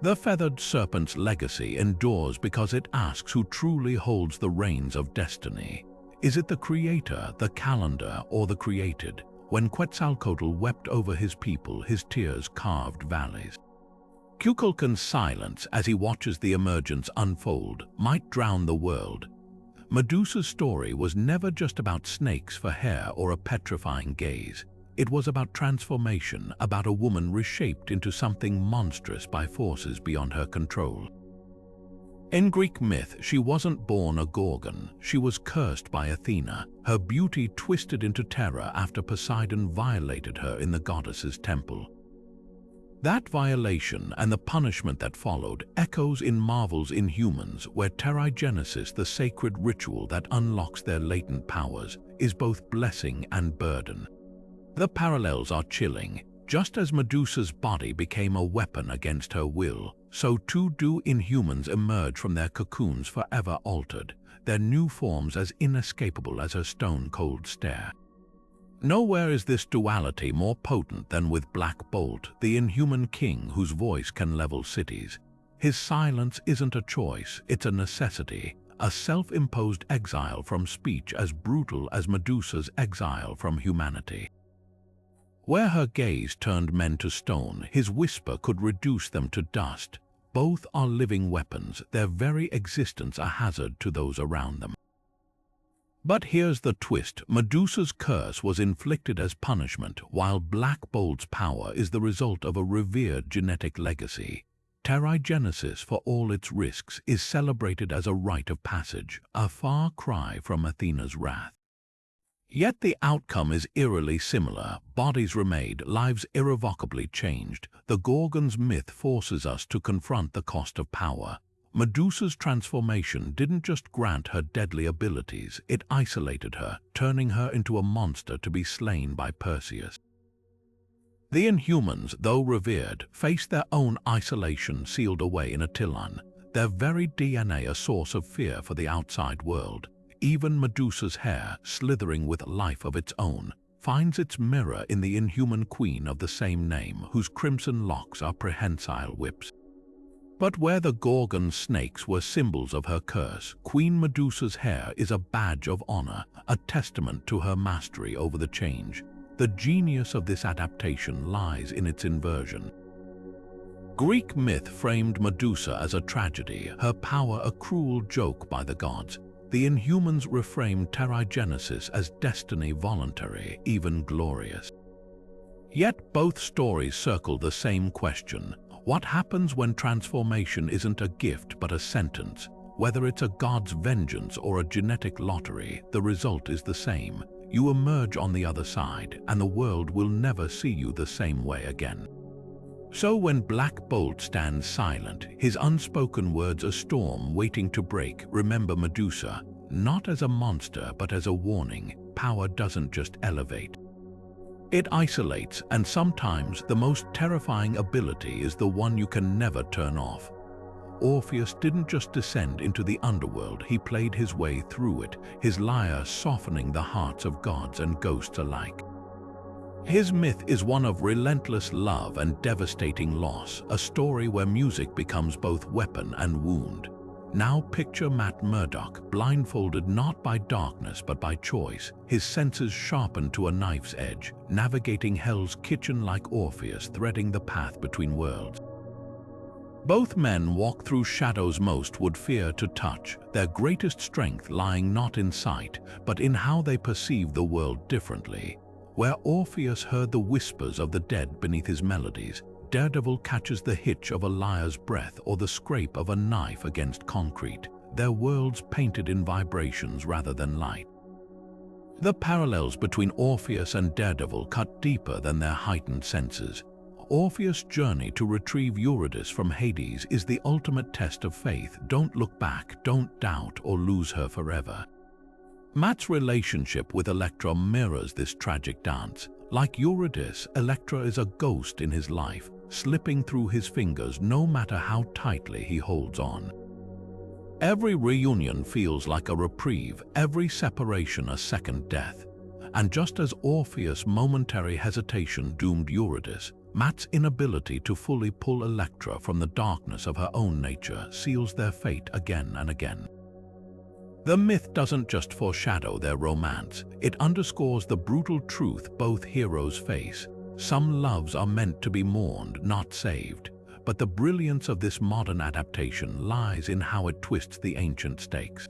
The feathered serpent's legacy endures because it asks who truly holds the reins of destiny. Is it the creator, the calendar, or the created? When Quetzalcoatl wept over his people, his tears carved valleys. Kukulkan's silence as he watches the emergence unfold might drown the world. Medusa's story was never just about snakes for hair or a petrifying gaze. It was about transformation, about a woman reshaped into something monstrous by forces beyond her control. In Greek myth, she wasn't born a Gorgon. She was cursed by Athena, her beauty twisted into terror after Poseidon violated her in the goddess's temple. That violation and the punishment that followed echoes in Marvel's Inhumans, where Terrigenesis, the sacred ritual that unlocks their latent powers, is both blessing and burden. The parallels are chilling. Just as Medusa's body became a weapon against her will, so too do Inhumans emerge from their cocoons forever altered, their new forms as inescapable as her stone-cold stare. Nowhere is this duality more potent than with Black Bolt, the Inhuman king whose voice can level cities. His silence isn't a choice, it's a necessity, a self-imposed exile from speech as brutal as Medusa's exile from humanity. Where her gaze turned men to stone, his whisper could reduce them to dust. Both are living weapons, their very existence a hazard to those around them. But here's the twist. Medusa's curse was inflicted as punishment, while Black Bolt's power is the result of a revered genetic legacy. Terrigenesis, for all its risks, is celebrated as a rite of passage, a far cry from Athena's wrath. Yet the outcome is eerily similar. Bodies remade, lives irrevocably changed. The Gorgon's myth forces us to confront the cost of power. Medusa's transformation didn't just grant her deadly abilities, it isolated her, turning her into a monster to be slain by Perseus. The Inhumans, though revered, face their own isolation sealed away in Attilan, their very DNA a source of fear for the outside world. Even Medusa's hair, slithering with life of its own, finds its mirror in the Inhuman queen of the same name, whose crimson locks are prehensile whips. But where the Gorgon snakes were symbols of her curse, Queen Medusa's hair is a badge of honor, a testament to her mastery over the change. The genius of this adaptation lies in its inversion. Greek myth framed Medusa as a tragedy, her power a cruel joke by the gods. The Inhumans reframed Terrigenesis as destiny voluntary, even glorious. Yet both stories circle the same question. What happens when transformation isn't a gift but a sentence? Whether it's a god's vengeance or a genetic lottery, the result is the same. You emerge on the other side, and the world will never see you the same way again. So when Black Bolt stands silent, his unspoken words a storm waiting to break, remember Medusa, not as a monster but as a warning. Power doesn't just elevate. It isolates, and sometimes the most terrifying ability is the one you can never turn off. Orpheus didn't just descend into the underworld, he played his way through it, his lyre softening the hearts of gods and ghosts alike. His myth is one of relentless love and devastating loss, a story where music becomes both weapon and wound. Now picture Matt Murdock, blindfolded not by darkness but by choice, his senses sharpened to a knife's edge, navigating hell's kitchen like Orpheus, threading the path between worlds. Both men walk through shadows most would fear to touch, their greatest strength lying not in sight, but in how they perceive the world differently. Where Orpheus heard the whispers of the dead beneath his melodies, Daredevil catches the hitch of a lyre's breath or the scrape of a knife against concrete, their worlds painted in vibrations rather than light. The parallels between Orpheus and Daredevil cut deeper than their heightened senses. Orpheus' journey to retrieve Eurydice from Hades is the ultimate test of faith. Don't look back, don't doubt, or lose her forever. Matt's relationship with Electra mirrors this tragic dance. Like Eurydice, Electra is a ghost in his life, slipping through his fingers no matter how tightly he holds on. Every reunion feels like a reprieve, every separation a second death. And just as Orpheus' momentary hesitation doomed Eurydice, Matt's inability to fully pull Electra from the darkness of her own nature seals their fate again and again. The myth doesn't just foreshadow their romance, it underscores the brutal truth both heroes face. Some loves are meant to be mourned, not saved. But the brilliance of this modern adaptation lies in how it twists the ancient stakes.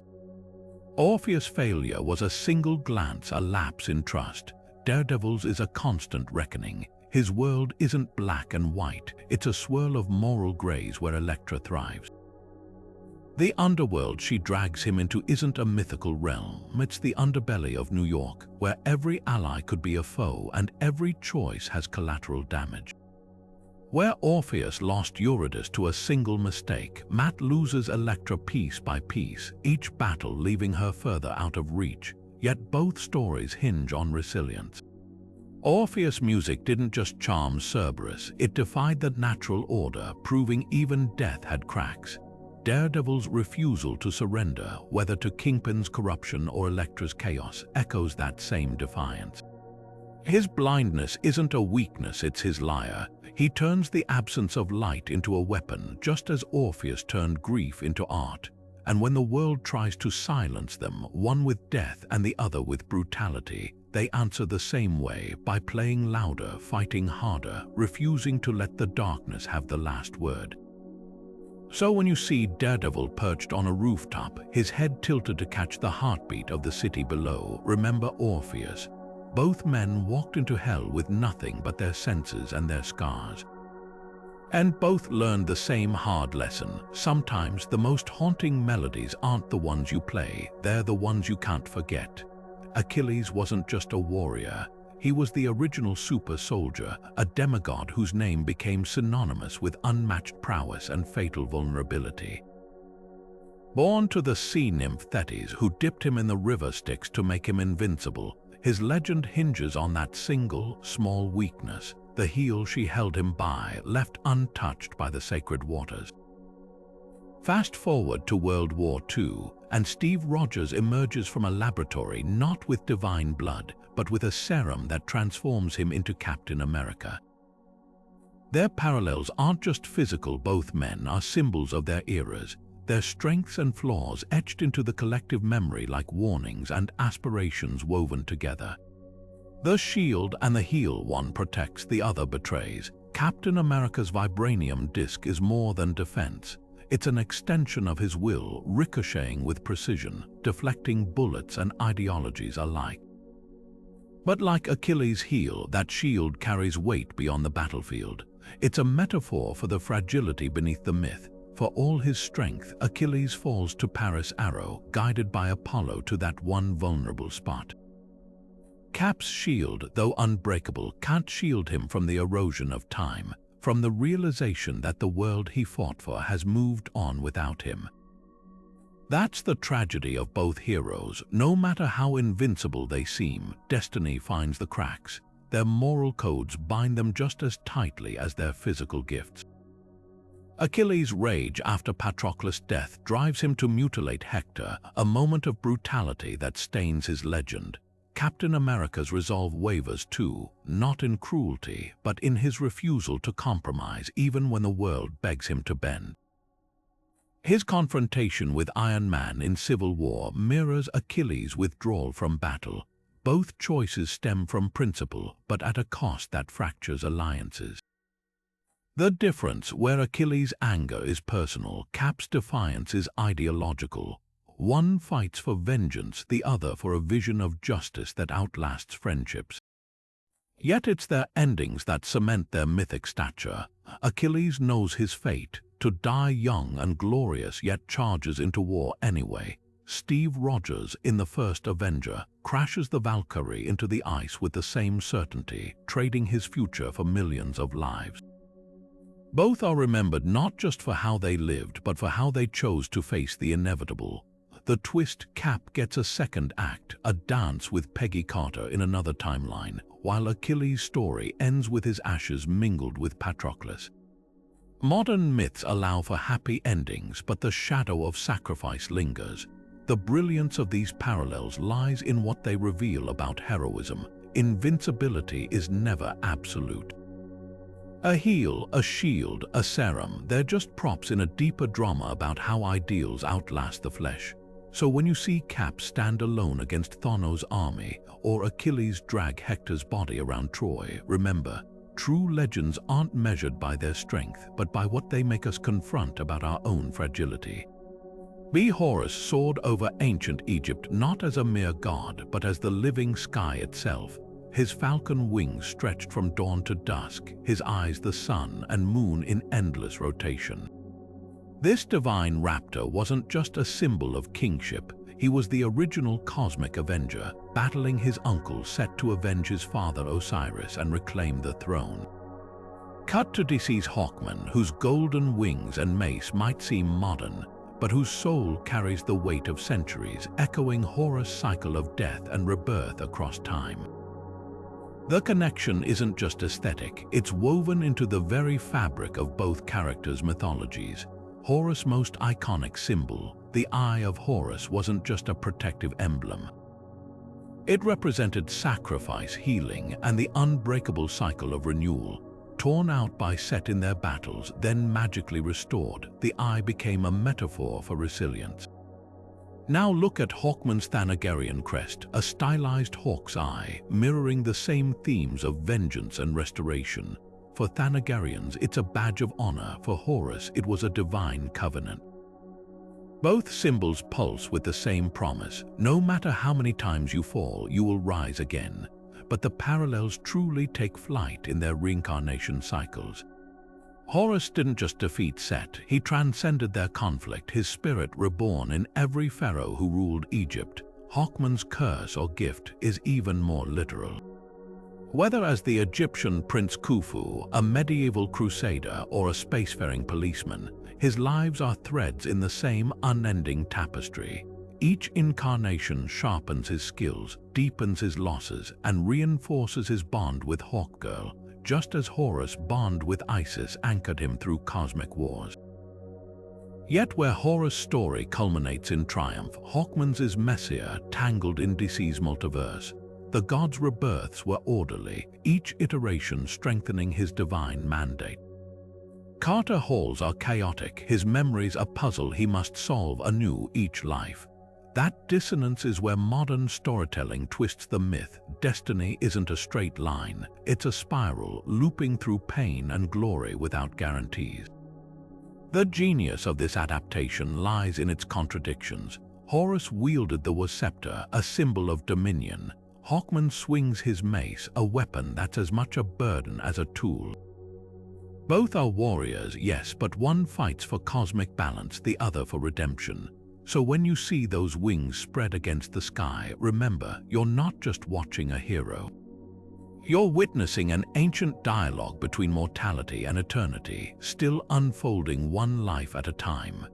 Orpheus' failure was a single glance, a lapse in trust. Daredevil's is a constant reckoning. His world isn't black and white, it's a swirl of moral grays where Electra thrives. The underworld she drags him into isn't a mythical realm, it's the underbelly of New York, where every ally could be a foe and every choice has collateral damage. Where Orpheus lost Eurydice to a single mistake, Matt loses Electra piece by piece, each battle leaving her further out of reach, yet both stories hinge on resilience. Orpheus' music didn't just charm Cerberus, it defied the natural order, proving even death had cracks. Daredevil's refusal to surrender, whether to Kingpin's corruption or Electra's chaos, echoes that same defiance. His blindness isn't a weakness, it's his lyre. He turns the absence of light into a weapon, just as Orpheus turned grief into art. And when the world tries to silence them, one with death and the other with brutality, they answer the same way, by playing louder, fighting harder, refusing to let the darkness have the last word. So when you see Daredevil perched on a rooftop, his head tilted to catch the heartbeat of the city below, remember Orpheus. Both men walked into hell with nothing but their senses and their scars. And both learned the same hard lesson. Sometimes the most haunting melodies aren't the ones you play, they're the ones you can't forget. Achilles wasn't just a warrior, he was the original super soldier, a demigod whose name became synonymous with unmatched prowess and fatal vulnerability. Born to the sea nymph Thetis, who dipped him in the river Styx to make him invincible, his legend hinges on that single, small weakness, the heel she held him by, left untouched by the sacred waters. Fast forward to World War II, and Steve Rogers emerges from a laboratory not with divine blood, but with a serum that transforms him into Captain America. Their parallels aren't just physical, both men are symbols of their eras, their strengths and flaws etched into the collective memory like warnings and aspirations woven together. The shield and the heel, one protects, the other betrays. Captain America's vibranium disc is more than defense. It's an extension of his will, ricocheting with precision, deflecting bullets and ideologies alike. But like Achilles' heel, that shield carries weight beyond the battlefield. It's a metaphor for the fragility beneath the myth. For all his strength, Achilles falls to Paris' arrow, guided by Apollo to that one vulnerable spot. Cap's shield, though unbreakable, can't shield him from the erosion of time, from the realization that the world he fought for has moved on without him. That's the tragedy of both heroes. No matter how invincible they seem, destiny finds the cracks. Their moral codes bind them just as tightly as their physical gifts. Achilles' rage after Patroclus' death drives him to mutilate Hector, a moment of brutality that stains his legend. Captain America's resolve wavers too, not in cruelty, but in his refusal to compromise even when the world begs him to bend. His confrontation with Iron Man in Civil War mirrors Achilles' withdrawal from battle. Both choices stem from principle, but at a cost that fractures alliances. The difference, where Achilles' anger is personal, Cap's defiance is ideological. One fights for vengeance, the other for a vision of justice that outlasts friendships. Yet it's their endings that cement their mythic stature. Achilles knows his fate, to die young and glorious, yet charges into war anyway. Steve Rogers, in the first Avenger, crashes the Valkyrie into the ice with the same certainty, trading his future for millions of lives. Both are remembered not just for how they lived, but for how they chose to face the inevitable. The twist: Cap gets a second act, a dance with Peggy Carter in another timeline, while Achilles' story ends with his ashes mingled with Patroclus. Modern myths allow for happy endings, but the shadow of sacrifice lingers. The brilliance of these parallels lies in what they reveal about heroism. Invincibility is never absolute. A heel, a shield, a serum, they're just props in a deeper drama about how ideals outlast the flesh. So when you see Cap stand alone against Thanos' army, or Achilles drag Hector's body around Troy, remember, true legends aren't measured by their strength, but by what they make us confront about our own fragility. Horus soared over ancient Egypt not as a mere god, but as the living sky itself. His falcon wings stretched from dawn to dusk, his eyes the sun and moon in endless rotation. This divine raptor wasn't just a symbol of kingship, he was the original cosmic avenger, battling his uncle set to avenge his father Osiris and reclaim the throne. Cut to DC's Hawkman, whose golden wings and mace might seem modern, but whose soul carries the weight of centuries, echoing Horus' cycle of death and rebirth across time. The connection isn't just aesthetic, it's woven into the very fabric of both characters' mythologies. Horus' most iconic symbol, the Eye of Horus, wasn't just a protective emblem. It represented sacrifice, healing, and the unbreakable cycle of renewal. Torn out by Set in their battles, then magically restored, the eye became a metaphor for resilience. Now look at Hawkman's Thanagarian crest, a stylized hawk's eye, mirroring the same themes of vengeance and restoration. For Thanagarians, it's a badge of honor. For Horus, it was a divine covenant. Both symbols pulse with the same promise: no matter how many times you fall, you will rise again. But the parallels truly take flight in their reincarnation cycles. Horus didn't just defeat Set, he transcended their conflict, his spirit reborn in every pharaoh who ruled Egypt. Hawkman's curse or gift is even more literal. Whether as the Egyptian Prince Khufu, a medieval crusader, or a spacefaring policeman, his lives are threads in the same unending tapestry. Each incarnation sharpens his skills, deepens his losses, and reinforces his bond with Hawkgirl, just as Horus' bond with Isis anchored him through cosmic wars. Yet where Horus' story culminates in triumph, Hawkman's is messier, tangled in DC's multiverse. The gods' rebirths were orderly, each iteration strengthening his divine mandate. Carter Hall's are chaotic, his memories a puzzle he must solve anew each life. That dissonance is where modern storytelling twists the myth. Destiny isn't a straight line, it's a spiral, looping through pain and glory without guarantees. The genius of this adaptation lies in its contradictions. Horus wielded the scepter, a symbol of dominion. Hawkman swings his mace, a weapon that's as much a burden as a tool. Both are warriors, yes, but one fights for cosmic balance, the other for redemption. So when you see those wings spread against the sky, remember, you're not just watching a hero. You're witnessing an ancient dialogue between mortality and eternity, still unfolding one life at a time.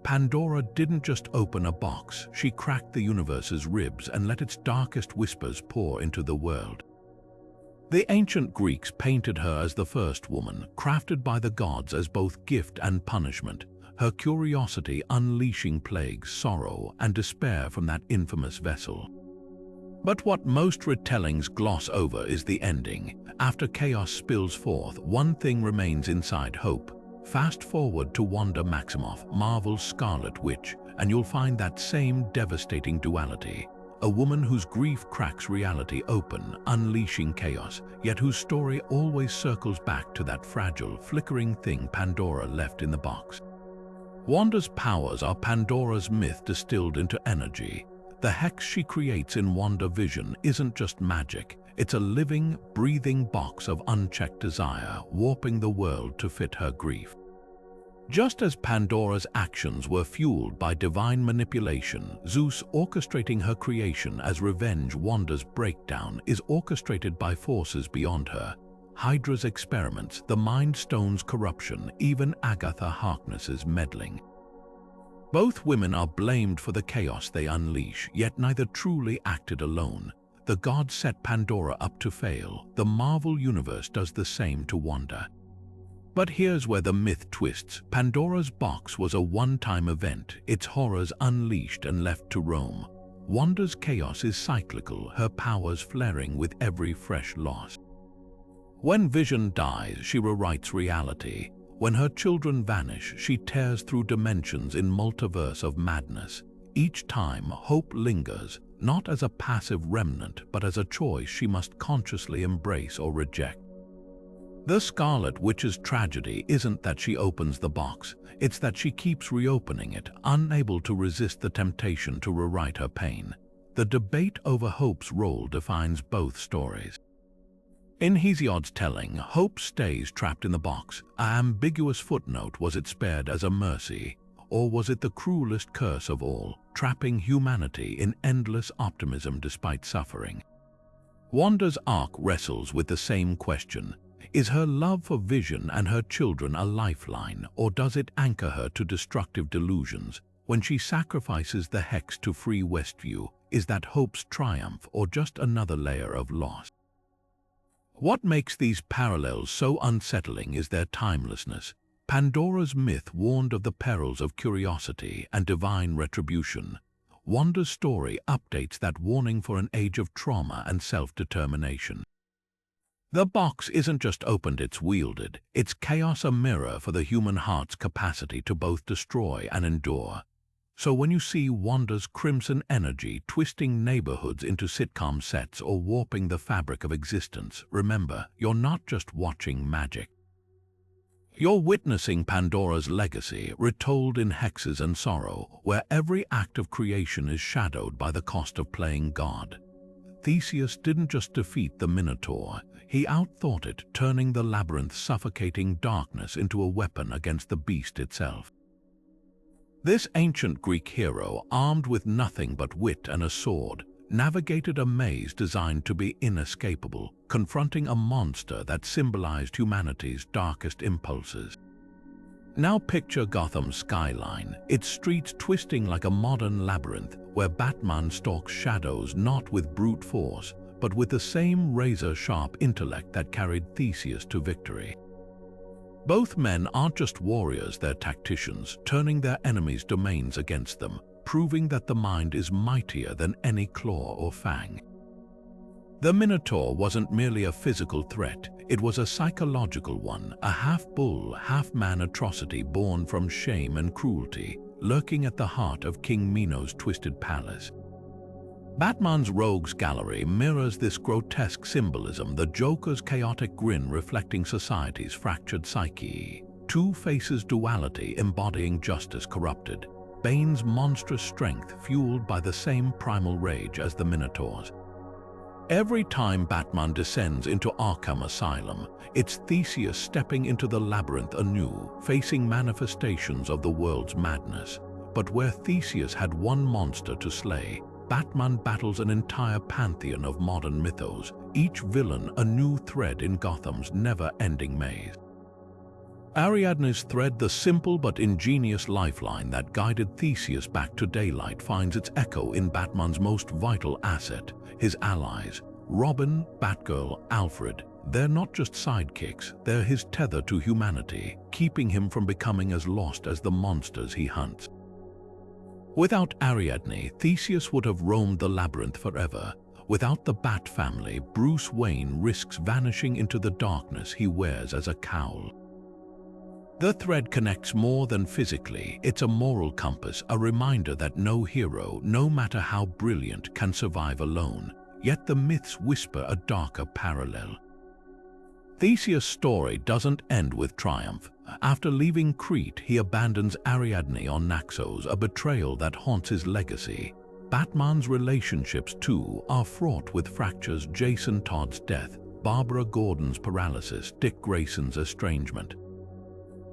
Pandora didn't just open a box, she cracked the universe's ribs and let its darkest whispers pour into the world. The ancient Greeks painted her as the first woman, crafted by the gods as both gift and punishment, her curiosity unleashing plagues, sorrow, and despair from that infamous vessel. But what most retellings gloss over is the ending. After chaos spills forth, one thing remains inside: hope. Fast forward to Wanda Maximoff, Marvel's Scarlet Witch, and you'll find that same devastating duality. A woman whose grief cracks reality open, unleashing chaos, yet whose story always circles back to that fragile, flickering thing Pandora left in the box. Wanda's powers are Pandora's myth distilled into energy. The hex she creates in WandaVision isn't just magic, it's a living, breathing box of unchecked desire, warping the world to fit her grief. Just as Pandora's actions were fueled by divine manipulation, Zeus orchestrating her creation as revenge, Wanda's breakdown is orchestrated by forces beyond her. Hydra's experiments, the Mind Stone's corruption, even Agatha Harkness's meddling. Both women are blamed for the chaos they unleash, yet neither truly acted alone. The gods set Pandora up to fail. The Marvel Universe does the same to Wanda. But here's where the myth twists. Pandora's box was a one-time event, its horrors unleashed and left to roam. Wanda's chaos is cyclical, her powers flaring with every fresh loss. When Vision dies, she rewrites reality. When her children vanish, she tears through dimensions in multiverse of madness. Each time, hope lingers, not as a passive remnant, but as a choice she must consciously embrace or reject. The Scarlet Witch's tragedy isn't that she opens the box, it's that she keeps reopening it, unable to resist the temptation to rewrite her pain. The debate over Hope's role defines both stories. In Hesiod's telling, Hope stays trapped in the box. An ambiguous footnote: was it spared as a mercy, or was it the cruelest curse of all, trapping humanity in endless optimism despite suffering? Wanda's arc wrestles with the same question. Is her love for Vision and her children a lifeline, or does it anchor her to destructive delusions? When she sacrifices the hex to free Westview, is that Hope's triumph or just another layer of loss? What makes these parallels so unsettling is their timelessness. Pandora's myth warned of the perils of curiosity and divine retribution. Wanda's story updates that warning for an age of trauma and self-determination. The box isn't just opened, it's wielded. Its chaos a mirror for the human heart's capacity to both destroy and endure. So when you see Wanda's crimson energy twisting neighborhoods into sitcom sets or warping the fabric of existence, remember, you're not just watching magic. You're witnessing Pandora's legacy, retold in hexes and sorrow, where every act of creation is shadowed by the cost of playing God. Theseus didn't just defeat the Minotaur, he outthought it, turning the labyrinth's suffocating darkness into a weapon against the beast itself. This ancient Greek hero, armed with nothing but wit and a sword, navigated a maze designed to be inescapable, confronting a monster that symbolized humanity's darkest impulses. Now picture Gotham's skyline, its streets twisting like a modern labyrinth, where Batman stalks shadows not with brute force, but with the same razor-sharp intellect that carried Theseus to victory. Both men aren't just warriors, they're tacticians, turning their enemies' domains against them, proving that the mind is mightier than any claw or fang. The Minotaur wasn't merely a physical threat, it was a psychological one, a half-bull, half-man atrocity born from shame and cruelty, lurking at the heart of King Minos' twisted palace. Batman's rogues gallery mirrors this grotesque symbolism, the Joker's chaotic grin reflecting society's fractured psyche, Two-Face's duality embodying justice corrupted, Bane's monstrous strength fueled by the same primal rage as the Minotaur's. Every time Batman descends into Arkham Asylum, it's Theseus stepping into the labyrinth anew, facing manifestations of the world's madness. But where Theseus had one monster to slay, Batman battles an entire pantheon of modern mythos, each villain a new thread in Gotham's never-ending maze. Ariadne's thread, the simple but ingenious lifeline that guided Theseus back to daylight, finds its echo in Batman's most vital asset, his allies. Robin, Batgirl, Alfred, they're not just sidekicks, they're his tether to humanity, keeping him from becoming as lost as the monsters he hunts. Without Ariadne, Theseus would have roamed the labyrinth forever. Without the Bat family, Bruce Wayne risks vanishing into the darkness he wears as a cowl. The thread connects more than physically, it's a moral compass, a reminder that no hero, no matter how brilliant, can survive alone. Yet the myths whisper a darker parallel. Theseus' story doesn't end with triumph. After leaving Crete, he abandons Ariadne on Naxos, a betrayal that haunts his legacy. Batman's relationships, too, are fraught with fractures. Jason Todd's death, Barbara Gordon's paralysis, Dick Grayson's estrangement.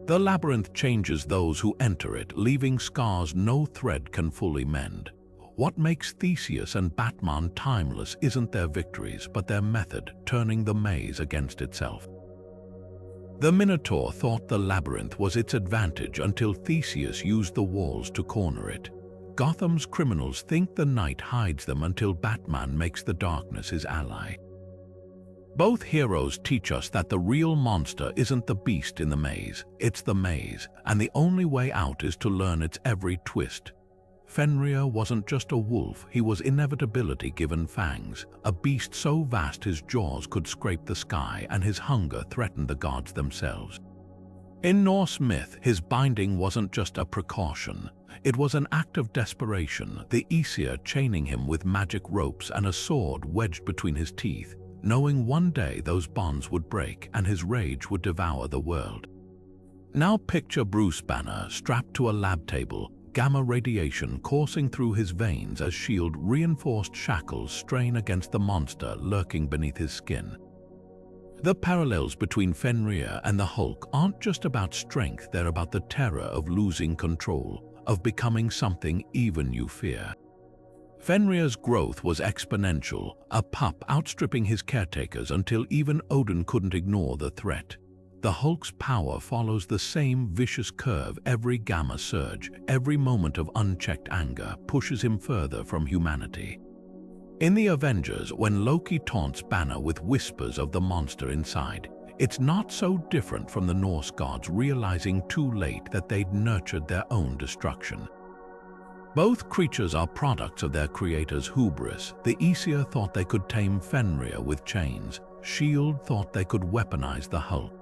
The labyrinth changes those who enter it, leaving scars no thread can fully mend. What makes Theseus and Batman timeless isn't their victories, but their method, turning the maze against itself. The Minotaur thought the labyrinth was its advantage until Theseus used the walls to corner it. Gotham's criminals think the night hides them until Batman makes the darkness his ally. Both heroes teach us that the real monster isn't the beast in the maze, it's the maze, and the only way out is to learn its every twist. Fenrir wasn't just a wolf, he was inevitability given fangs, a beast so vast his jaws could scrape the sky and his hunger threatened the gods themselves. In Norse myth, his binding wasn't just a precaution, it was an act of desperation, the Aesir chaining him with magic ropes and a sword wedged between his teeth, knowing one day those bonds would break and his rage would devour the world. Now picture Bruce Banner strapped to a lab table, gamma radiation coursing through his veins as shield-reinforced shackles strain against the monster lurking beneath his skin. The parallels between Fenrir and the Hulk aren't just about strength, they're about the terror of losing control, of becoming something even you fear. Fenrir's growth was exponential, a pup outstripping his caretakers until even Odin couldn't ignore the threat. The Hulk's power follows the same vicious curve. Every gamma surge, every moment of unchecked anger pushes him further from humanity. In the Avengers, when Loki taunts Banner with whispers of the monster inside, it's not so different from the Norse gods realizing too late that they'd nurtured their own destruction. Both creatures are products of their creator's hubris. The Aesir thought they could tame Fenrir with chains. S.H.I.E.L.D. thought they could weaponize the Hulk.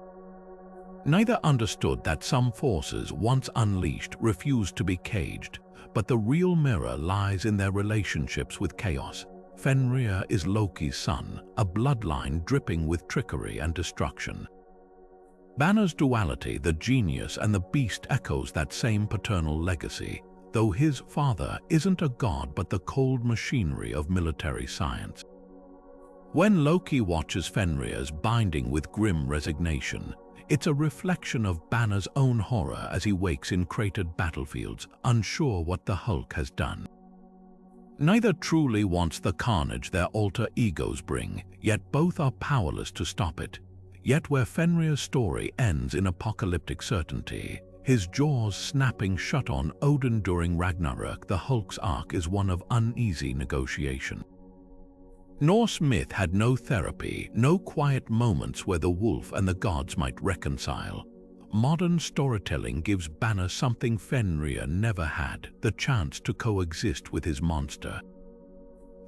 Neither understood that some forces, once unleashed, refused to be caged, but the real mirror lies in their relationships with chaos. Fenrir is Loki's son, a bloodline dripping with trickery and destruction. Banner's duality, the genius and the beast, echoes that same paternal legacy, though his father isn't a god but the cold machinery of military science. When Loki watches Fenrir's binding with grim resignation, it's a reflection of Banner's own horror as he wakes in cratered battlefields, unsure what the Hulk has done. Neither truly wants the carnage their alter egos bring, yet both are powerless to stop it. Yet where Fenrir's story ends in apocalyptic certainty, his jaws snapping shut on Odin during Ragnarok, the Hulk's arc is one of uneasy negotiation. Norse myth had no therapy, no quiet moments where the wolf and the gods might reconcile. Modern storytelling gives Banner something Fenrir never had, the chance to coexist with his monster.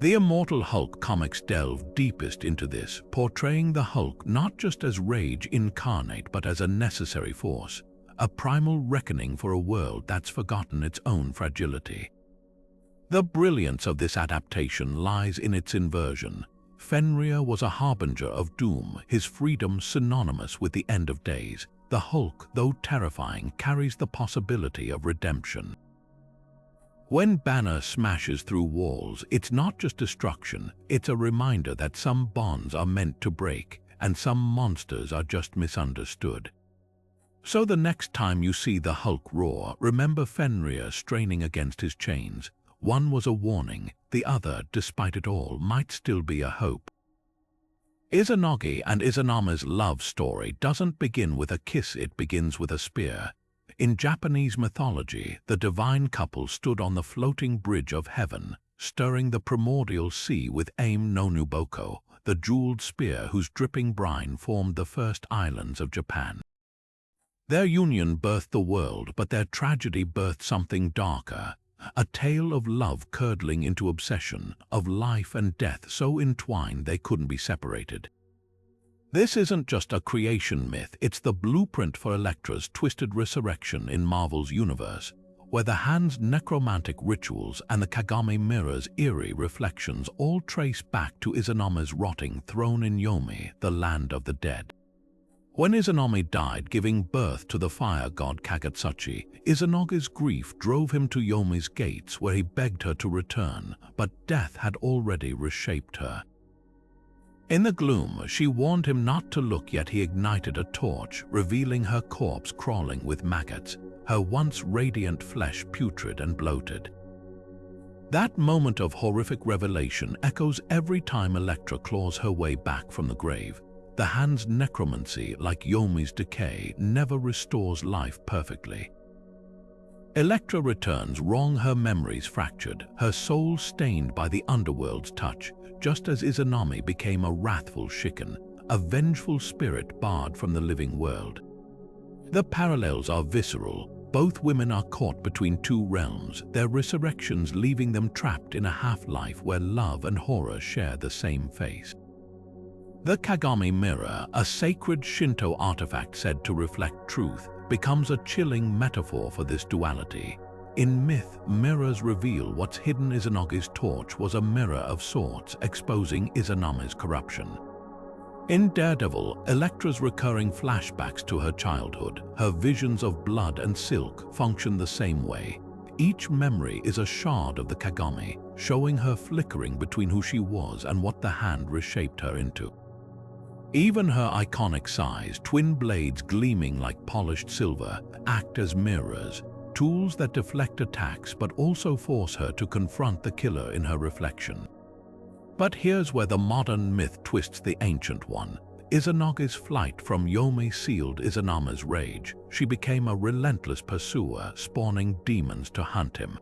The Immortal Hulk comics delve deepest into this, portraying the Hulk not just as rage incarnate but as a necessary force, a primal reckoning for a world that's forgotten its own fragility. The brilliance of this adaptation lies in its inversion. Fenrir was a harbinger of doom, his freedom synonymous with the end of days. The Hulk, though terrifying, carries the possibility of redemption. When Banner smashes through walls, it's not just destruction, it's a reminder that some bonds are meant to break and some monsters are just misunderstood. So the next time you see the Hulk roar, remember Fenrir straining against his chains. One was a warning, the other, despite it all, might still be a hope. Izanagi and Izaname's love story doesn't begin with a kiss, it begins with a spear. In Japanese mythology, the divine couple stood on the floating bridge of heaven, stirring the primordial sea with Aim no Nuboko, the jeweled spear whose dripping brine formed the first islands of Japan. Their union birthed the world, but their tragedy birthed something darker. A tale of love curdling into obsession, of life and death so entwined they couldn't be separated. This isn't just a creation myth, it's the blueprint for Elektra's twisted resurrection in Marvel's universe, where the hand's necromantic rituals and the Kagami mirror's eerie reflections all trace back to Izaname's rotting throne in Yomi, the land of the dead. When Izanami died giving birth to the fire god Kagetsuchi, Izanagi's grief drove him to Yomi's gates where he begged her to return, but death had already reshaped her. In the gloom, she warned him not to look, yet he ignited a torch, revealing her corpse crawling with maggots, her once radiant flesh putrid and bloated. That moment of horrific revelation echoes every time Elektra claws her way back from the grave. The hand's necromancy, like Yomi's decay, never restores life perfectly. Elektra returns, her memories fractured, her soul stained by the underworld's touch, just as Izanami became a wrathful Shiken, a vengeful spirit barred from the living world. The parallels are visceral. Both women are caught between two realms, their resurrections leaving them trapped in a half-life where love and horror share the same face. The Kagami mirror, a sacred Shinto artifact said to reflect truth, becomes a chilling metaphor for this duality. In myth, mirrors reveal what's hidden. Izanagi's torch was a mirror of sorts, exposing Izanami's corruption. In Daredevil, Elektra's recurring flashbacks to her childhood, her visions of blood and silk, function the same way. Each memory is a shard of the Kagami, showing her flickering between who she was and what the hand reshaped her into. Even her iconic size, twin blades gleaming like polished silver, act as mirrors, tools that deflect attacks but also force her to confront the killer in her reflection. But here's where the modern myth twists the ancient one. Izanagi's flight from Yomi sealed Izanami's rage. She became a relentless pursuer, spawning demons to hunt him.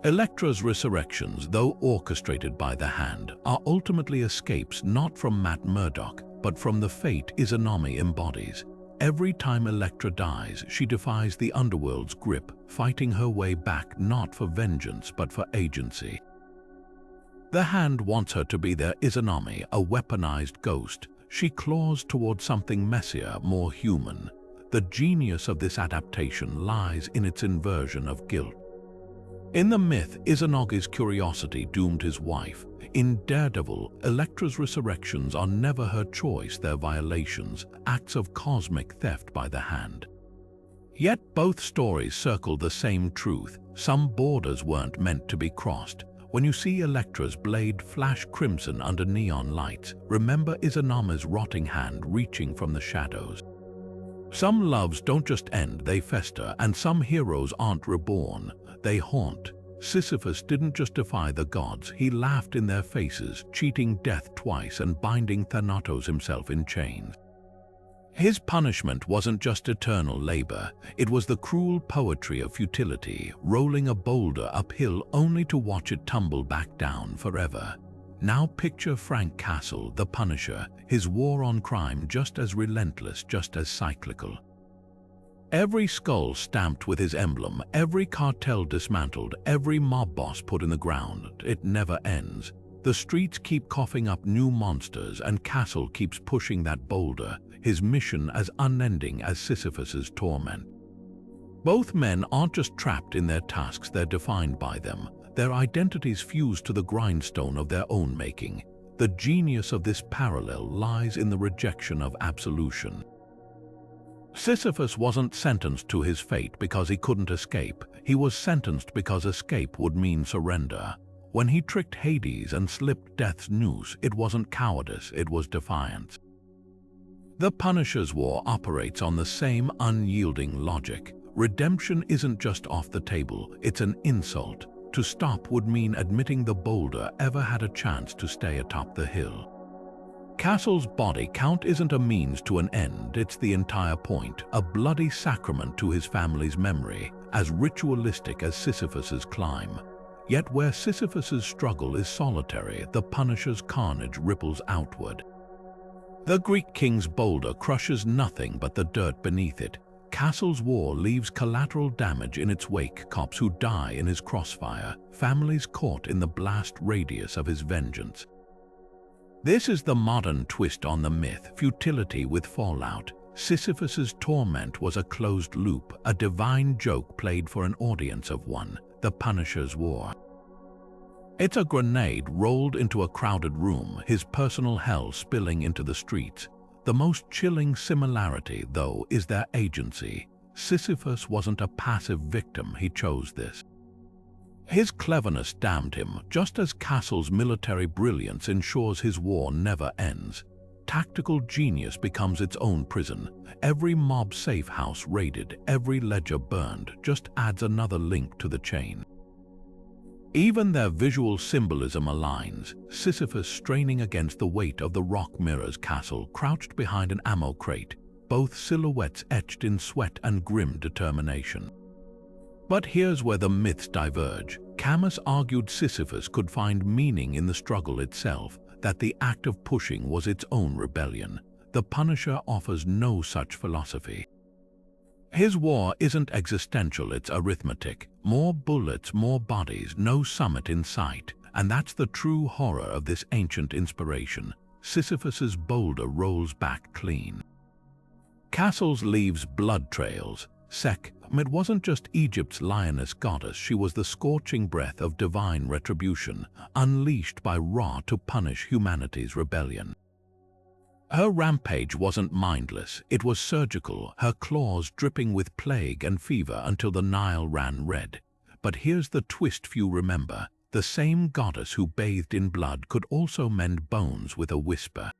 Elektra's resurrections, though orchestrated by the hand, are ultimately escapes not from Matt Murdock, but from the fate Izanami embodies. Every time Elektra dies, she defies the underworld's grip, fighting her way back not for vengeance but for agency. The hand wants her to be their Izanami, a weaponized ghost. She claws toward something messier, more human. The genius of this adaptation lies in its inversion of guilt. In the myth, Izanagi's curiosity doomed his wife. In Daredevil, Elektra's resurrections are never her choice, they're violations, acts of cosmic theft by the hand. Yet both stories circle the same truth. Some borders weren't meant to be crossed. When you see Elektra's blade flash crimson under neon lights, remember Izanami's rotting hand reaching from the shadows. Some loves don't just end, they fester, and some heroes aren't reborn, they haunt. Sisyphus didn't just defy the gods, he laughed in their faces, cheating death twice and binding Thanatos himself in chains. His punishment wasn't just eternal labor, it was the cruel poetry of futility, rolling a boulder uphill only to watch it tumble back down forever. Now picture Frank Castle, the Punisher, his war on crime just as relentless, just as cyclical. Every skull stamped with his emblem, every cartel dismantled, every mob boss put in the ground, it never ends. The streets keep coughing up new monsters and Castle keeps pushing that boulder, his mission as unending as Sisyphus's torment. Both men aren't just trapped in their tasks, they're defined by them. Their identities fuse to the grindstone of their own making. The genius of this parallel lies in the rejection of absolution. Sisyphus wasn't sentenced to his fate because he couldn't escape. He was sentenced because escape would mean surrender. When he tricked Hades and slipped death's noose, it wasn't cowardice, it was defiance. The Punisher's war operates on the same unyielding logic. Redemption isn't just off the table, it's an insult. To stop would mean admitting the boulder ever had a chance to stay atop the hill. Castle's body count isn't a means to an end, it's the entire point, a bloody sacrament to his family's memory, as ritualistic as Sisyphus's climb. Yet where Sisyphus's struggle is solitary, the Punisher's carnage ripples outward. The Greek king's boulder crushes nothing but the dirt beneath it. Castle's war leaves collateral damage in its wake, cops who die in his crossfire, families caught in the blast radius of his vengeance. This is the modern twist on the myth, futility with fallout. Sisyphus's torment was a closed loop, a divine joke played for an audience of one, the Punisher's war. It's a grenade rolled into a crowded room, his personal hell spilling into the streets. The most chilling similarity, though, is their agency. Sisyphus wasn't a passive victim, he chose this. His cleverness damned him, just as Castle's military brilliance ensures his war never ends. Tactical genius becomes its own prison. Every mob safe house raided, every ledger burned, just adds another link to the chain. Even their visual symbolism aligns. Sisyphus straining against the weight of the rock mirrors, Castle crouched behind an ammo crate, both silhouettes etched in sweat and grim determination. But here's where the myths diverge. Camus argued Sisyphus could find meaning in the struggle itself, that the act of pushing was its own rebellion. The Punisher offers no such philosophy. His war isn't existential, it's arithmetic. More bullets, more bodies, no summit in sight. And that's the true horror of this ancient inspiration. Sisyphus's boulder rolls back clean. Castle's leaves blood trails. Sekhmet wasn't just Egypt's lioness goddess, she was the scorching breath of divine retribution, unleashed by Ra to punish humanity's rebellion. Her rampage wasn't mindless, it was surgical, her claws dripping with plague and fever until the Nile ran red. But here's the twist few remember. The same goddess who bathed in blood could also mend bones with a whisper.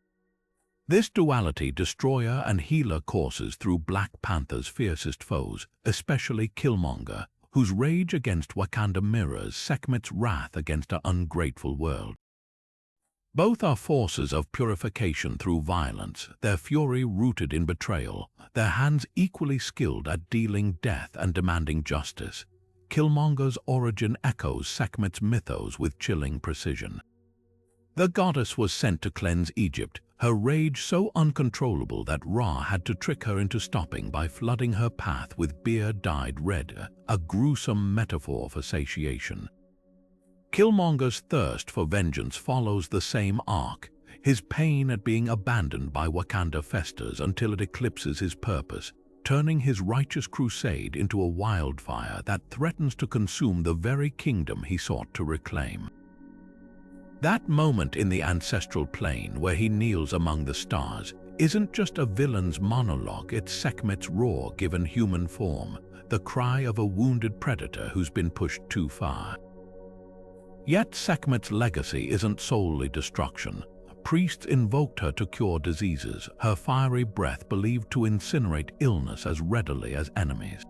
This duality, destroyer and healer, courses through Black Panther's fiercest foes, especially Killmonger, whose rage against Wakanda mirrors Sekhmet's wrath against an ungrateful world. Both are forces of purification through violence, their fury rooted in betrayal, their hands equally skilled at dealing death and demanding justice. Killmonger's origin echoes Sekhmet's mythos with chilling precision. The goddess was sent to cleanse Egypt, her rage so uncontrollable that Ra had to trick her into stopping by flooding her path with beer dyed red, a gruesome metaphor for satiation. Killmonger's thirst for vengeance follows the same arc. His pain at being abandoned by Wakanda festers until it eclipses his purpose, turning his righteous crusade into a wildfire that threatens to consume the very kingdom he sought to reclaim. That moment in the ancestral plane where he kneels among the stars isn't just a villain's monologue, it's Sekhmet's roar given human form, the cry of a wounded predator who's been pushed too far. Yet Sekhmet's legacy isn't solely destruction. Priests invoked her to cure diseases, her fiery breath believed to incinerate illness as readily as enemies.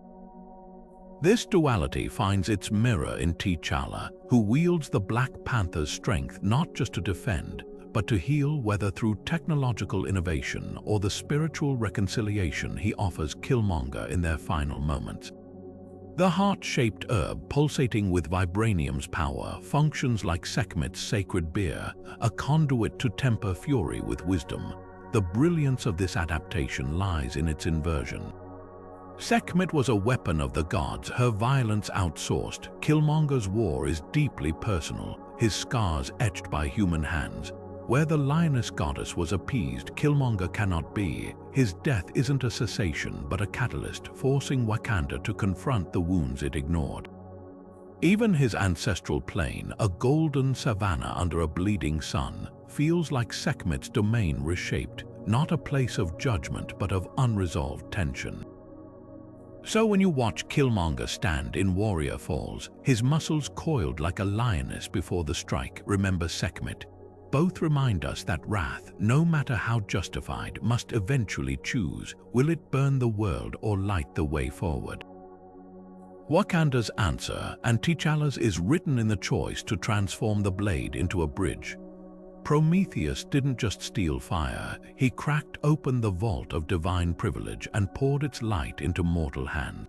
This duality finds its mirror in T'Challa, who wields the Black Panther's strength not just to defend, but to heal, whether through technological innovation or the spiritual reconciliation he offers Killmonger in their final moments. The heart-shaped herb, pulsating with vibranium's power, functions like Sekhmet's sacred beer, a conduit to temper fury with wisdom. The brilliance of this adaptation lies in its inversion. Sekhmet was a weapon of the gods, her violence outsourced. Killmonger's war is deeply personal, his scars etched by human hands. Where the lioness goddess was appeased, Killmonger cannot be. His death isn't a cessation, but a catalyst, forcing Wakanda to confront the wounds it ignored. Even his ancestral plane, a golden savanna under a bleeding sun, feels like Sekhmet's domain reshaped, not a place of judgment but of unresolved tension. So when you watch Killmonger stand in Warrior Falls, his muscles coiled like a lioness before the strike, remember Sekhmet. Both remind us that wrath, no matter how justified, must eventually choose. Will it burn the world or light the way forward? Wakanda's answer, and T'Challa's, is written in the choice to transform the blade into a bridge. Prometheus didn't just steal fire, he cracked open the vault of divine privilege and poured its light into mortal hands.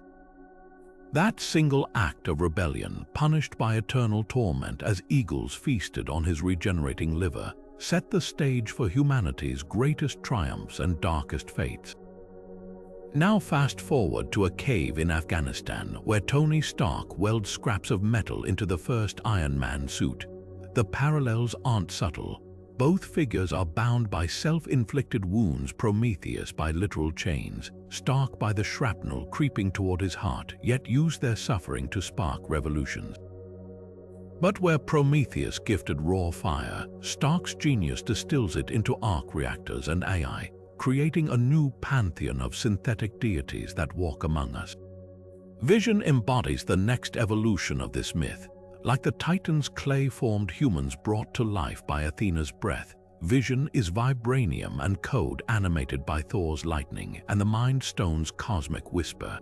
That single act of rebellion, punished by eternal torment as eagles feasted on his regenerating liver, set the stage for humanity's greatest triumphs and darkest fates. Now fast forward to a cave in Afghanistan where Tony Stark welds scraps of metal into the first Iron Man suit. The parallels aren't subtle. Both figures are bound by self-inflicted wounds, Prometheus by literal chains, Stark by the shrapnel creeping toward his heart, yet use their suffering to spark revolutions. But where Prometheus gifted raw fire, Stark's genius distills it into arc reactors and AI, creating a new pantheon of synthetic deities that walk among us. Vision embodies the next evolution of this myth. Like the Titans, clay-formed humans brought to life by Athena's breath, Vision is vibranium and code animated by Thor's lightning and the Mind Stone's cosmic whisper.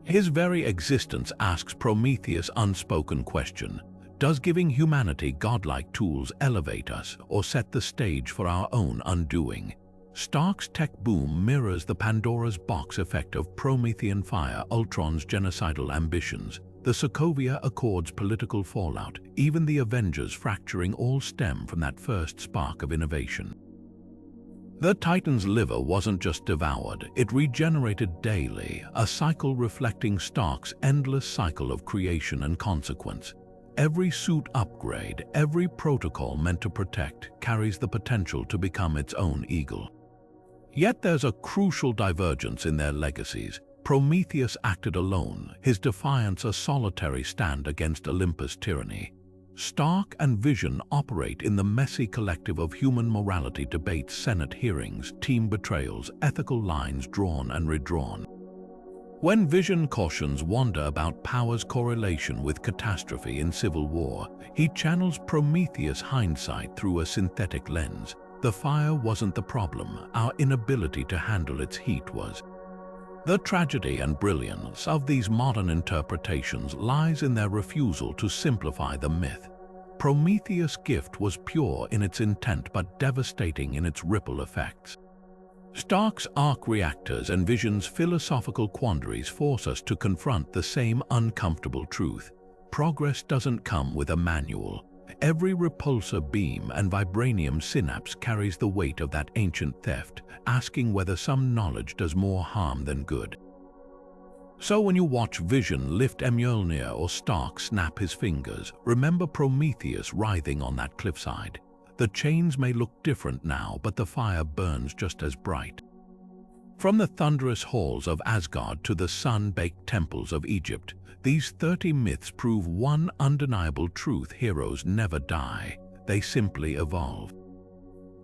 His very existence asks Prometheus' unspoken question: does giving humanity godlike tools elevate us or set the stage for our own undoing? Stark's tech boom mirrors the Pandora's box effect of Promethean fire, Ultron's genocidal ambitions, the Sokovia Accords' political fallout, even the Avengers fracturing, all stem from that first spark of innovation. The Titan's liver wasn't just devoured, it regenerated daily, a cycle reflecting Stark's endless cycle of creation and consequence. Every suit upgrade, every protocol meant to protect, carries the potential to become its own eagle. Yet there's a crucial divergence in their legacies. Prometheus acted alone, his defiance a solitary stand against Olympus' tyranny. Stark and Vision operate in the messy collective of human morality debates, Senate hearings, team betrayals, ethical lines drawn and redrawn. When Vision cautions Wanda about power's correlation with catastrophe in civil war, he channels Prometheus' hindsight through a synthetic lens. The fire wasn't the problem, our inability to handle its heat was. The tragedy and brilliance of these modern interpretations lies in their refusal to simplify the myth. Prometheus' gift was pure in its intent but devastating in its ripple effects. Stark's arc reactors and Vision's philosophical quandaries force us to confront the same uncomfortable truth. Progress doesn't come with a manual. Every repulsor beam and vibranium synapse carries the weight of that ancient theft, asking whether some knowledge does more harm than good. So when you watch Vision lift Mjolnir or Stark snap his fingers, remember Prometheus writhing on that cliffside. The chains may look different now, but the fire burns just as bright. From the thunderous halls of Asgard to the sun-baked temples of Egypt, these 30 myths prove one undeniable truth: heroes never die, they simply evolve.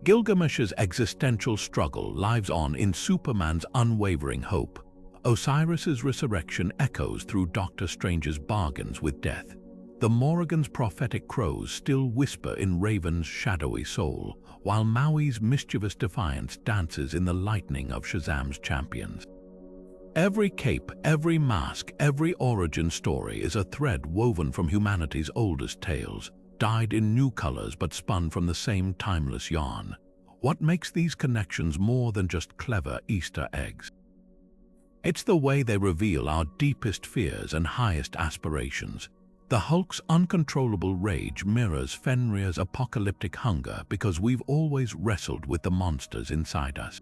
Gilgamesh's existential struggle lives on in Superman's unwavering hope. Osiris's resurrection echoes through Doctor Strange's bargains with death. The Morrigan's prophetic crows still whisper in Raven's shadowy soul, while Maui's mischievous defiance dances in the lightning of Shazam's champions. Every cape, every mask, every origin story is a thread woven from humanity's oldest tales, dyed in new colors but spun from the same timeless yarn. What makes these connections more than just clever Easter eggs? It's the way they reveal our deepest fears and highest aspirations. The Hulk's uncontrollable rage mirrors Fenrir's apocalyptic hunger because we've always wrestled with the monsters inside us.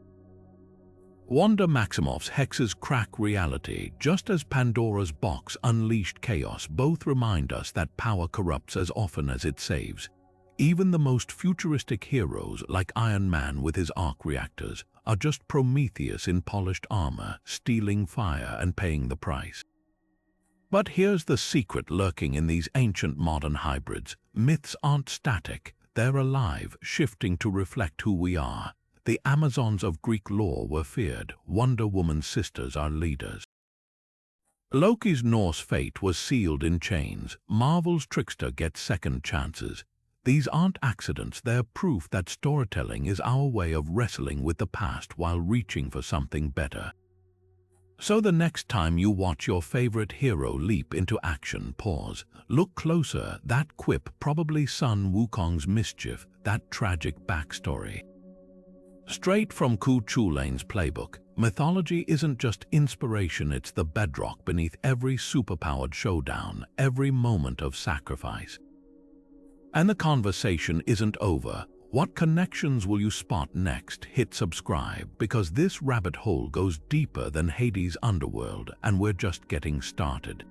Wanda Maximoff's hexes crack reality just as Pandora's box unleashed chaos. Both remind us that power corrupts as often as it saves. Even the most futuristic heroes, like Iron Man with his arc reactors, are just Prometheus in polished armor, stealing fire and paying the price. But here's the secret lurking in these ancient modern hybrids. Myths aren't static, they're alive, shifting to reflect who we are. The Amazons of Greek lore were feared, Wonder Woman's sisters are leaders. Loki's Norse fate was sealed in chains, Marvel's trickster gets second chances. These aren't accidents, they're proof that storytelling is our way of wrestling with the past while reaching for something better. So the next time you watch your favorite hero leap into action, pause, look closer. That quip, probably Sun Wukong's mischief, that tragic backstory. Straight from Ku Chulain's playbook, mythology isn't just inspiration, it's the bedrock beneath every superpowered showdown, every moment of sacrifice. And the conversation isn't over. What connections will you spot next? Hit subscribe, because this rabbit hole goes deeper than Hades' underworld, and we're just getting started.